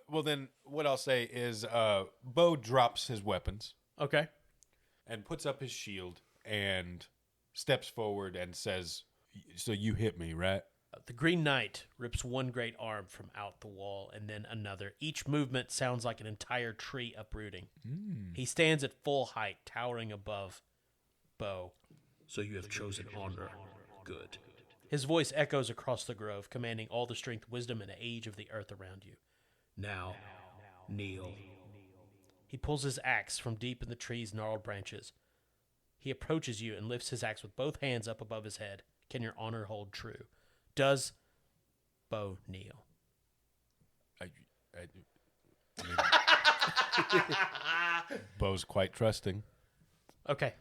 well then, what I'll say is Bo drops his weapons Okay. and puts up his shield and steps forward and says, so you hit me, right? The Green Knight rips one great arm from out the wall and then another. Each movement sounds like an entire tree uprooting. He stands at full height, towering above Bo. So you have chosen honor. Good. His voice echoes across the grove, commanding all the strength, wisdom, and age of the earth around you. Now, kneel. He pulls his axe from deep in the tree's gnarled branches. He approaches you and lifts his axe with both hands up above his head. Can your honor hold true? Does Bo kneel? Bo's quite trusting. Okay.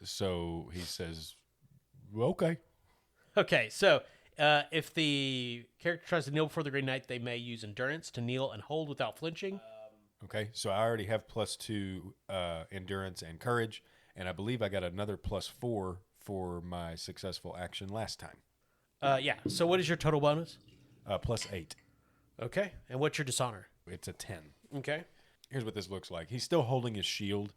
So he says, okay. Okay, so if the character tries to kneel before the Green Knight, they may use endurance to kneel and hold without flinching. Okay, so I already have +2 endurance and courage, and I believe I got another +4 for my successful action last time. Yeah, so what is your total bonus? +8. Okay, and what's your dishonor? It's a 10. Okay. Here's what this looks like. He's still holding his shield,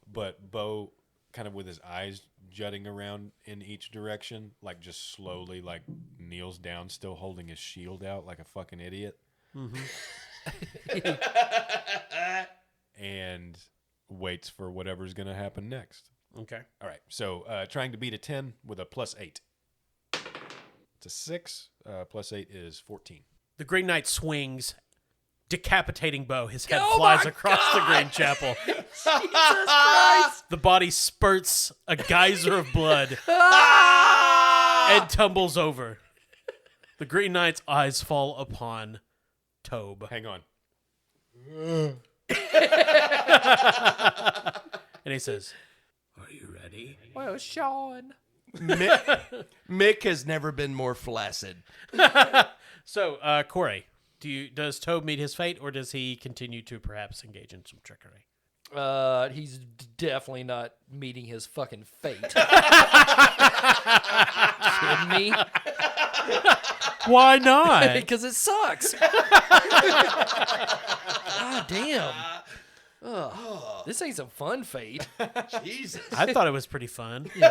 but Bo, kind of with his eyes jutting around in each direction, like just slowly, like kneels down, still holding his shield out like a fucking idiot. And waits for whatever's going to happen next. Okay. All right, so trying to beat a 10 with a +8. It's a 6, +8 is 14. The Green Knight swings, decapitating Bo. His head flies across the Green Chapel. Jesus Christ! The body spurts a geyser of blood and tumbles over. The Green Knight's eyes fall upon Tobe. Hang on. And he says, Are you ready? Well, Sean. Mick has never been more flaccid. so, Corey, does Tobe meet his fate, or does he continue to perhaps engage in some trickery? He's definitely not meeting his fucking fate. Kidding me? Why not? Because it sucks. God damn. Ugh. This ain't some fun fate. Jesus. I thought it was pretty fun. You know,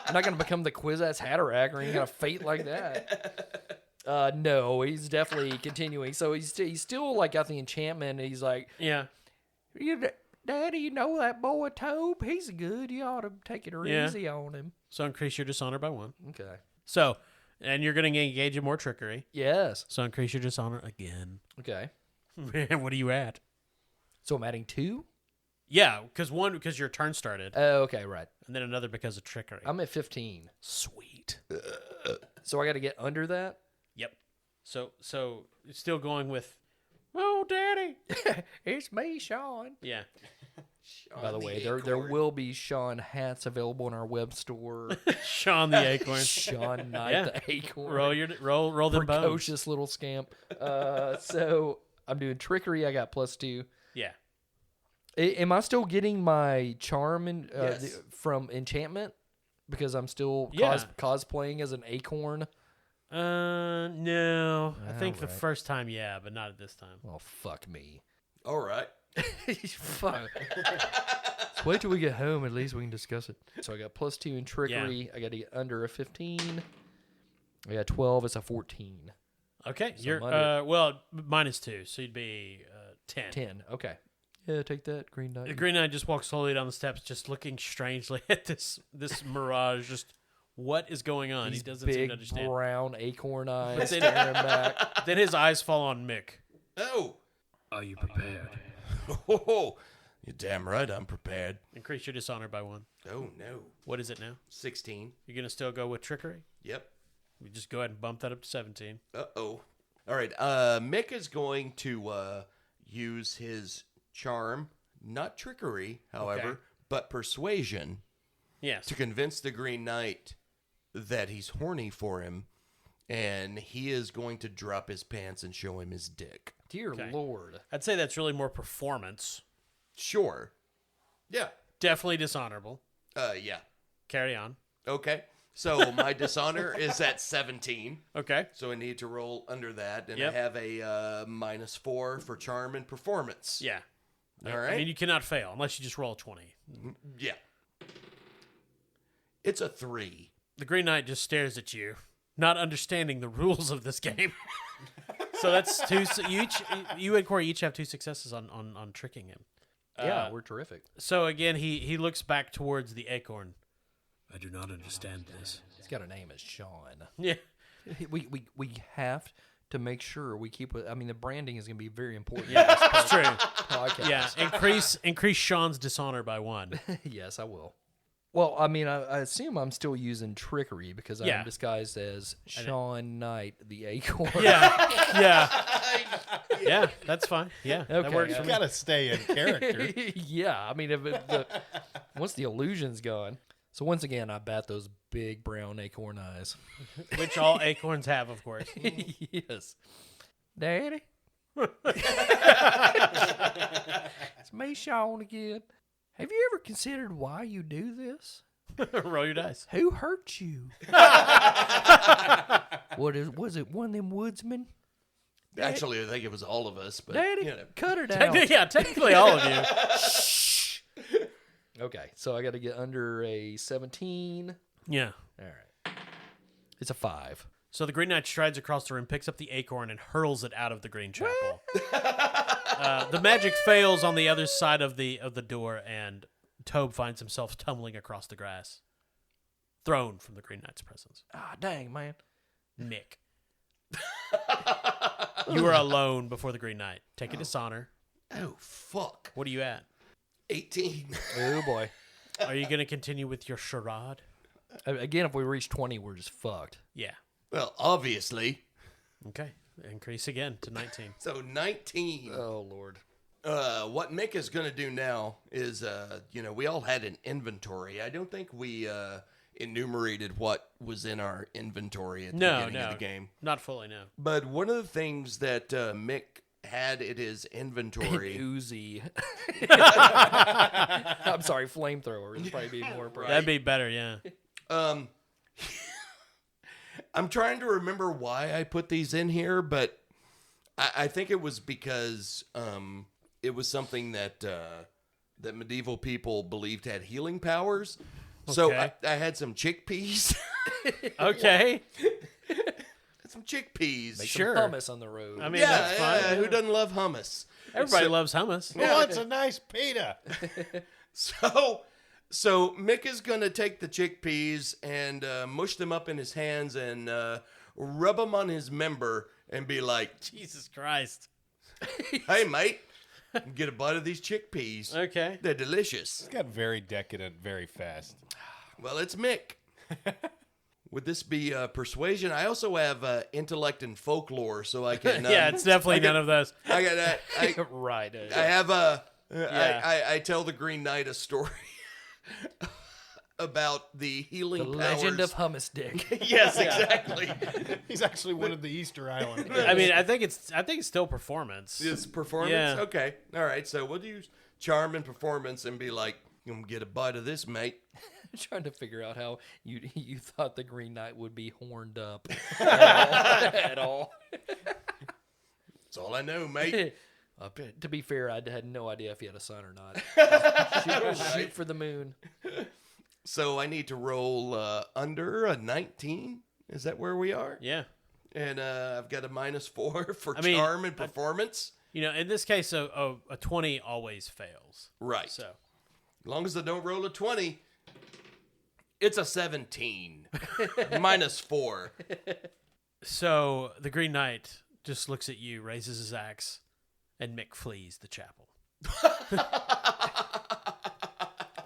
I'm not gonna become the quiz ass Hatterack or any kind of fate like that. No, he's definitely continuing. So he's still like got the enchantment. And he's like, Yeah. Daddy, you know that boy Tobe? He's good. You ought to take it easy on him. So increase your dishonor by 1. Okay. So, and you're going to engage in more trickery. Yes. So increase your dishonor again. Okay. Man, what are you at? So I'm adding 2? Yeah, because your turn started, Oh, okay, right. and then another because of trickery. I'm at 15. Sweet. So I got to get under that? Yep. So still going with, oh, Daddy. It's me, Sean. Yeah. By the way, there will be Sean hats available in our web store. Sean the Acorn. Sean Knight Yeah. the Acorn. Roll them bones. Precocious little scamp. So I'm doing trickery. I got +2. Yeah. Am I still getting my charm Yes. from enchantment? Because I'm still Yeah. cosplaying as an acorn. No. I think the Alright. first time, yeah, but not at this time. Oh, fuck me. All right. Fuck. Let's wait till we get home. At least we can discuss it. So I got +2 in trickery. I got to get under a 15. I got 12. It's a 14. Okay. So You're I'm under- -2, so you'd be 10. 10. Okay. Yeah, take that, Green Knight. The Green Knight just walks slowly down the steps, just looking strangely at this mirage. Just what is going on? These He doesn't seem big to understand. brown acorn eyes then- staring back. Then his eyes fall on Mick. Oh. Are you prepared? Oh, you're damn right I'm prepared. Increase your dishonor by 1. Oh, no. What is it now? 16. You're gonna still go with trickery? Yep. You just go ahead and bump that up to 17. Uh-oh. All right. Mick is going to use his charm, not trickery, however, Okay. but persuasion, Yes. to convince the Green Knight that he's horny for him, and he is going to drop his pants and show him his dick. Dear Okay. Lord. I'd say that's really more performance. Sure. Yeah. Definitely dishonorable. Yeah. Carry on. Okay. So my dishonor is at 17. Okay. So I need to roll under that, and Yep. I have a -4 for charm and performance. Yeah. All right. I mean, you cannot fail unless you just roll a 20. Yeah. It's a 3. The Green Knight just stares at you, not understanding the rules of this game. So that's 2. So you and Corey each have 2 successes on tricking him. Yeah, we're terrific. So again, he looks back towards the acorn. I do not understand this. He's got a name as Sean. Yeah. We have to make sure we keep with. I mean, the branding is going to be very important. Yeah, it's true. Podcast. Yeah, increase Sean's dishonor by 1. Yes, I will. Well, I mean, I assume I'm still using trickery because Yeah. I'm disguised as Sean Knight, the Acorn. Yeah, that's fine. Yeah, that Okay. works You for me. gotta stay in character. Yeah, I mean, once the illusion's gone. So once again, I bat those big brown acorn eyes. Which all acorns have, of course. Yes. Daddy? It's me, Sean, again. Have you ever considered why you do this? Roll your dice. Who hurt you? Was it one of them woodsmen? Actually, I think it was all of us, but Daddy, you know. cut her down. Yeah, technically all of you. Okay, so I got to get under a 17. Yeah. All right. It's a 5. So the Green Knight strides across the room, picks up the acorn, and hurls it out of the Green Chapel. The magic fails on the other side of the door, and Tobe finds himself tumbling across the grass, thrown from the Green Knight's presence. Ah, dang, man. Nick. You are alone before the Green Knight. Take a dishonor. Oh, fuck. What are you at? 18. Oh, boy. Are you going to continue with your charade? Again, if we reach 20, we're just fucked. Yeah. Well, obviously. Okay. Increase again to 19. So 19. Oh, Lord. What Mick is going to do now is, we all had an inventory. I don't think we enumerated what was in our inventory at the beginning of the game. Not fully, no. But one of the things that Mick had in his inventory. Uzi. I'm sorry, flamethrower would probably be more appropriate. That'd be better, yeah. I'm trying to remember why I put these in here, but I think it was because it was something that that medieval people believed had healing powers. So Okay. I had some chickpeas. Okay. some chickpeas. Make Sure. some hummus on the road. I mean, yeah, that's fine. yeah, who doesn't love hummus? Everybody loves hummus. Who wants a nice pita? So Mick is gonna take the chickpeas and mush them up in his hands and rub them on his member and be like, Jesus Christ. "Hey, mate, get a bite of these chickpeas. Okay. They're delicious." It got very decadent very fast. Well, it's Mick. Would this be persuasion? I also have intellect and folklore, so I can. Yeah, it's definitely none of those. I got. Right. I have a. Yeah. I tell the Green Knight a story about the healing The powers. legend of Hummus Dick. Yes, exactly. He's actually one of the Easter Islanders. I mean, I think it's still performance. It's performance. Yeah. Okay. All right. So we'll use charm and performance and be like, "You gonna get a bite of this, mate." Trying to figure out how you thought the Green Knight would be horned up at all. That's all I know, mate. To be fair, I had no idea if he had a son or not. Shoot for the moon. So I need to roll under a 19. Is that where we are? Yeah. And I've got a -4 for I mean, charm and performance. You know, in this case, a 20 always fails. Right. So, As long as I don't roll a 20, it's a 17. -4. so the Green Knight just looks at you, raises his axe, and Mick flees the chapel.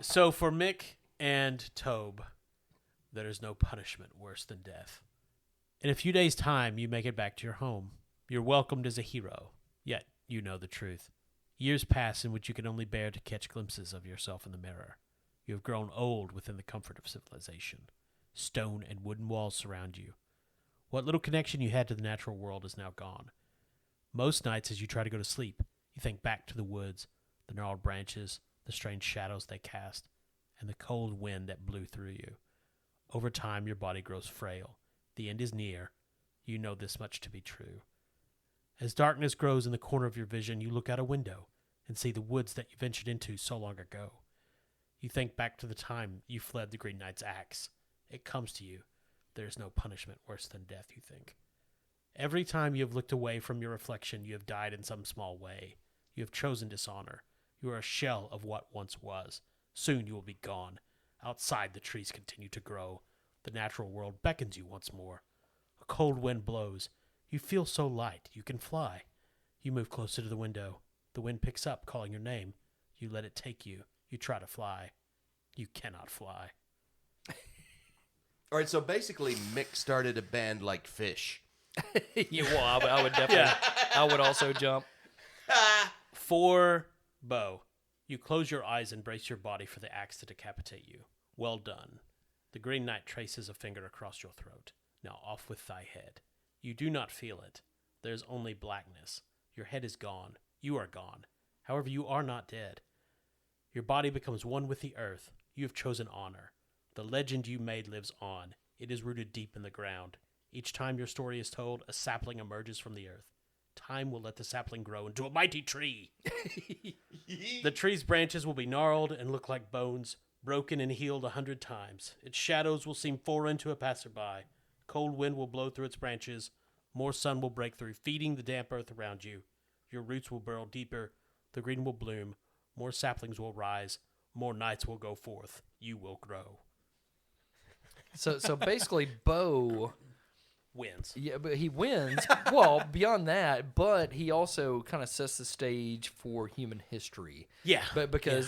So for Mick and Tobe, there is no punishment worse than death. In a few days' time, you make it back to your home. You're welcomed as a hero, yet you know the truth. Years pass in which you can only bear to catch glimpses of yourself in the mirror. You have grown old within the comfort of civilization. Stone and wooden walls surround you. What little connection you had to the natural world is now gone. Most nights as you try to go to sleep, you think back to the woods, the gnarled branches, the strange shadows they cast, and the cold wind that blew through you. Over time, your body grows frail. The end is near. You know this much to be true. As darkness grows in the corner of your vision, you look out a window and see the woods that you ventured into so long ago. You think back to the time you fled the Green Knight's axe. It comes to you. There is no punishment worse than death, you think. Every time you have looked away from your reflection, you have died in some small way. You have chosen dishonor. You are a shell of what once was. Soon you will be gone. Outside, the trees continue to grow. The natural world beckons you once more. A cold wind blows. You feel so light, you can fly. You move closer to the window. The wind picks up, calling your name. You let it take you. You try to fly. You cannot fly. All right, so basically Mick started a band like Fish. Yeah, well, I would definitely. I would also jump. For Bo, you close your eyes and brace your body for the axe to decapitate you. Well done. The Green Knight traces a finger across your throat. Now off with thy head. You do not feel it. There is only blackness. Your head is gone. You are gone. However, you are not dead. Your body becomes one with the earth. You have chosen honor. The legend you made lives on. It is rooted deep in the ground. Each time your story is told, a sapling emerges from the earth. Time will let the sapling grow into a mighty tree. The tree's branches will be gnarled and look like bones, broken and healed 100 times. Its shadows will seem foreign to a passerby. Cold wind will blow through its branches. More sun will break through, feeding the damp earth around you. Your roots will burrow deeper. The green will bloom. More saplings will rise. More nights will go forth. You will grow. So basically, Bo Wins. Yeah, but he wins. Well, beyond that, but he also kind of sets the stage for human history. Yeah. But because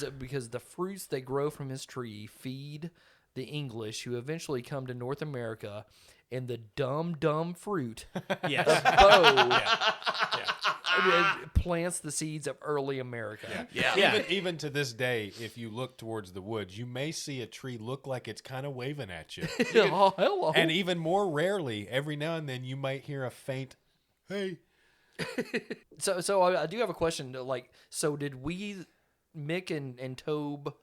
the fruits that grow from his tree feed the English, who eventually come to North America, and the dumb fruit Yes. Bo Yeah. plants the seeds of early America. Yeah. Even to this day, if you look towards the woods, you may see a tree look like it's kind of waving at you. Oh, hello. And even more rarely, every now and then, you might hear a faint, hey. So I do have a question. Like, so did Mick and Tobe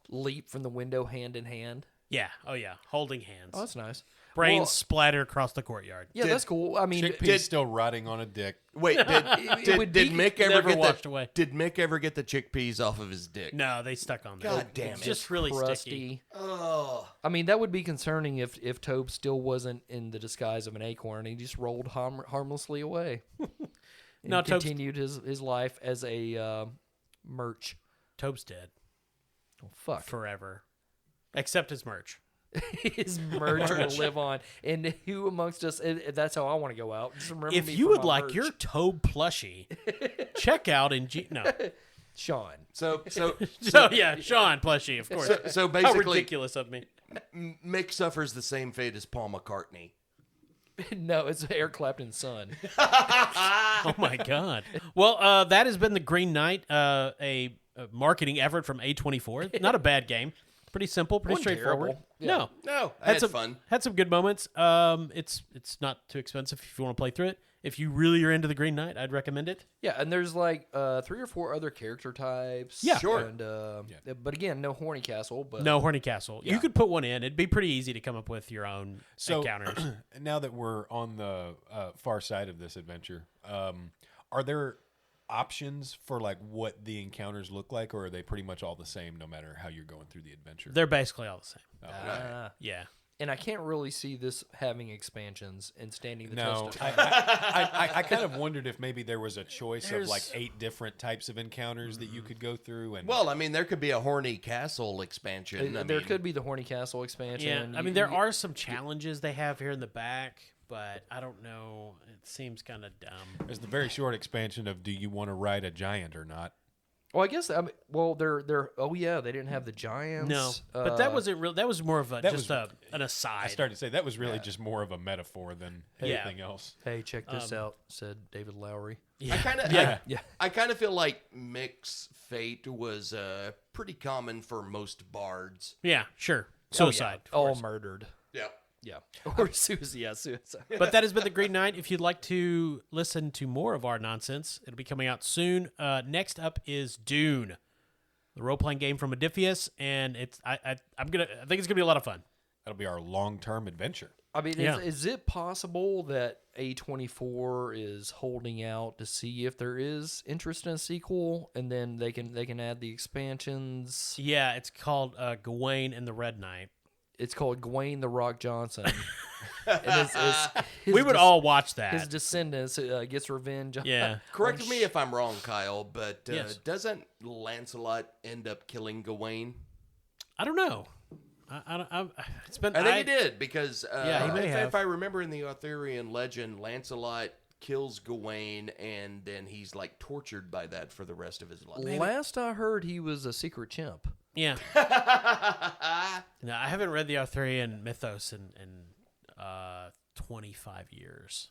leap from the window hand in hand? Yeah. Oh, yeah. Holding hands. Oh, that's nice. Brains splatter across the courtyard. Yeah, that's cool. I mean, Chickpea's still rotting on a dick. Wait, would did be- Mick ever never get washed the, away. Did Mick ever get the chickpeas off of his dick? No, they stuck on there. God damn It's it. just really sticky. crusty. Oh, I mean, that would be concerning if Tobe still wasn't in the disguise of an acorn. He just rolled harmlessly away. And No, Tobe's- continued his life as a merch. Tobe's dead Oh, fuck. forever, except his merch. His merch will live on. And who amongst us, that's how I want to go out. Just remember If me you for would my like merch. your Tobe plushie, check out no. Sean. so So yeah, Sean plushie, of course. so How basically, ridiculous of me. Mick suffers the same fate as Paul McCartney. No, it's Eric Clapton's son. Oh my God. Well, that has been the Green Knight, a marketing effort from A24. Not a bad game. Pretty simple, pretty Wasn't straightforward. terrible. Yeah. No, No, had that's some fun. Had some good moments. It's not too expensive if you want to play through it. If you really are into the Green Knight, I'd recommend it. Yeah, and there's like 3 or 4 other character types. Yeah. Sure. And, but again, no horny castle. But No Horny Castle. You could put one in. It'd be pretty easy to come up with your own So encounters. now that we're on the far side of this adventure, are there options for like what the encounters look like, or are they pretty much all the same no matter how you're going through the adventure? They're basically all the same. Yeah. Yeah. And I can't really see this having expansions and standing the No, test of time. I kind of wondered if maybe there was a choice of like 8 different types of encounters that you could go through. And Well, I mean, there could be a horny castle expansion. There could be the horny castle expansion. Yeah. I mean, there are some challenges they have here in the back, but I don't know. It seems kind of dumb. there's the very short expansion of do you want to ride a giant or not? Well, I guess they're. Oh yeah, they didn't have the giants. No, but that wasn't real. That was more of a That just was- an aside. I started to say that was really just more of a metaphor than Yeah. anything else. Hey, check this out," said David Lowry. I kind of, Yeah. Yeah. I kind of feel like Mick's fate was pretty common for most bards. Yeah, sure. Suicide. of All course. murdered. Yeah. Yeah. Or suicide. Yeah, suicide. But that has been the Green Knight. If you'd like to listen to more of our nonsense, it'll be coming out soon. Next up is Dune, the role-playing game from Modiphius, and I think it's gonna be a lot of fun. That'll be our long-term adventure. I mean, Yeah. is it possible that A24 is holding out to see if there is interest in a sequel, and then they can add the expansions? Yeah, it's called Gawain and the Red Knight. It's called Gawain the Rock Johnson. And his We would all watch that. his descendants gets revenge. Yeah. Correct me if I'm wrong, Kyle, but Yes. doesn't Lancelot end up killing Gawain? I don't know. It's been. I think he did because Yeah, he may have. if I remember in the Arthurian legend, Lancelot kills Gawain and then he's like tortured by that for the rest of his life. Last I heard, he was a secret chimp. Yeah. No, I haven't read the Arthurian mythos in 25 years.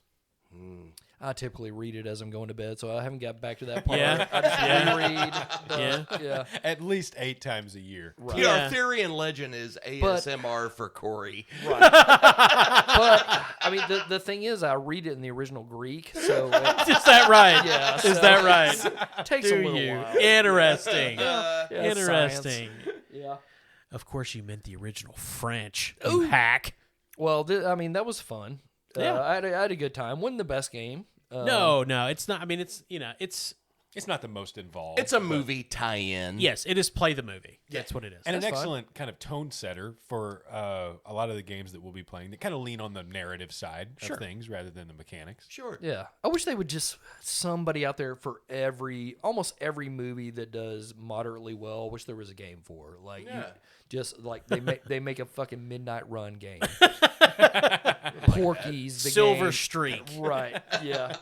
I typically read it as I'm going to bed, so I haven't got back to that part. Yeah. I just Yeah. reread. Yeah. At least 8 times a year. The Yeah. Arthurian legend is ASMR for Corey. But I mean, the thing is, I read it in the original Greek, so Is that right? Yeah, Is so that right? it takes a Do little you? while. Interesting. Yeah, Interesting. science. Yeah. Of course, you meant the original French. You hack. Well, I mean, that was fun. Yeah. I had a good time. Wasn't the best game. No, it's not. I mean, it's It's not the most involved. It's a but- movie tie-in. yes, it is play the movie. That's what it is. And an That's fine. excellent kind of tone setter for a lot of the games that we'll be playing that kind of lean on the narrative side of things rather than the mechanics. Sure. Yeah. I wish they would just somebody out there for almost every movie that does moderately well. I wish there was a game for like just like they make a fucking Midnight Run game. Porky's the Silver game. Streak. Right. Yeah.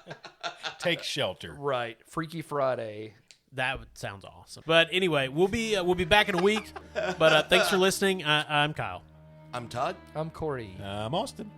Take Shelter. Right. Freaky Friday. That sounds awesome. But anyway, we'll be back in a week. But thanks for listening. I'm Kyle. I'm Todd. I'm Corey. I'm Austin.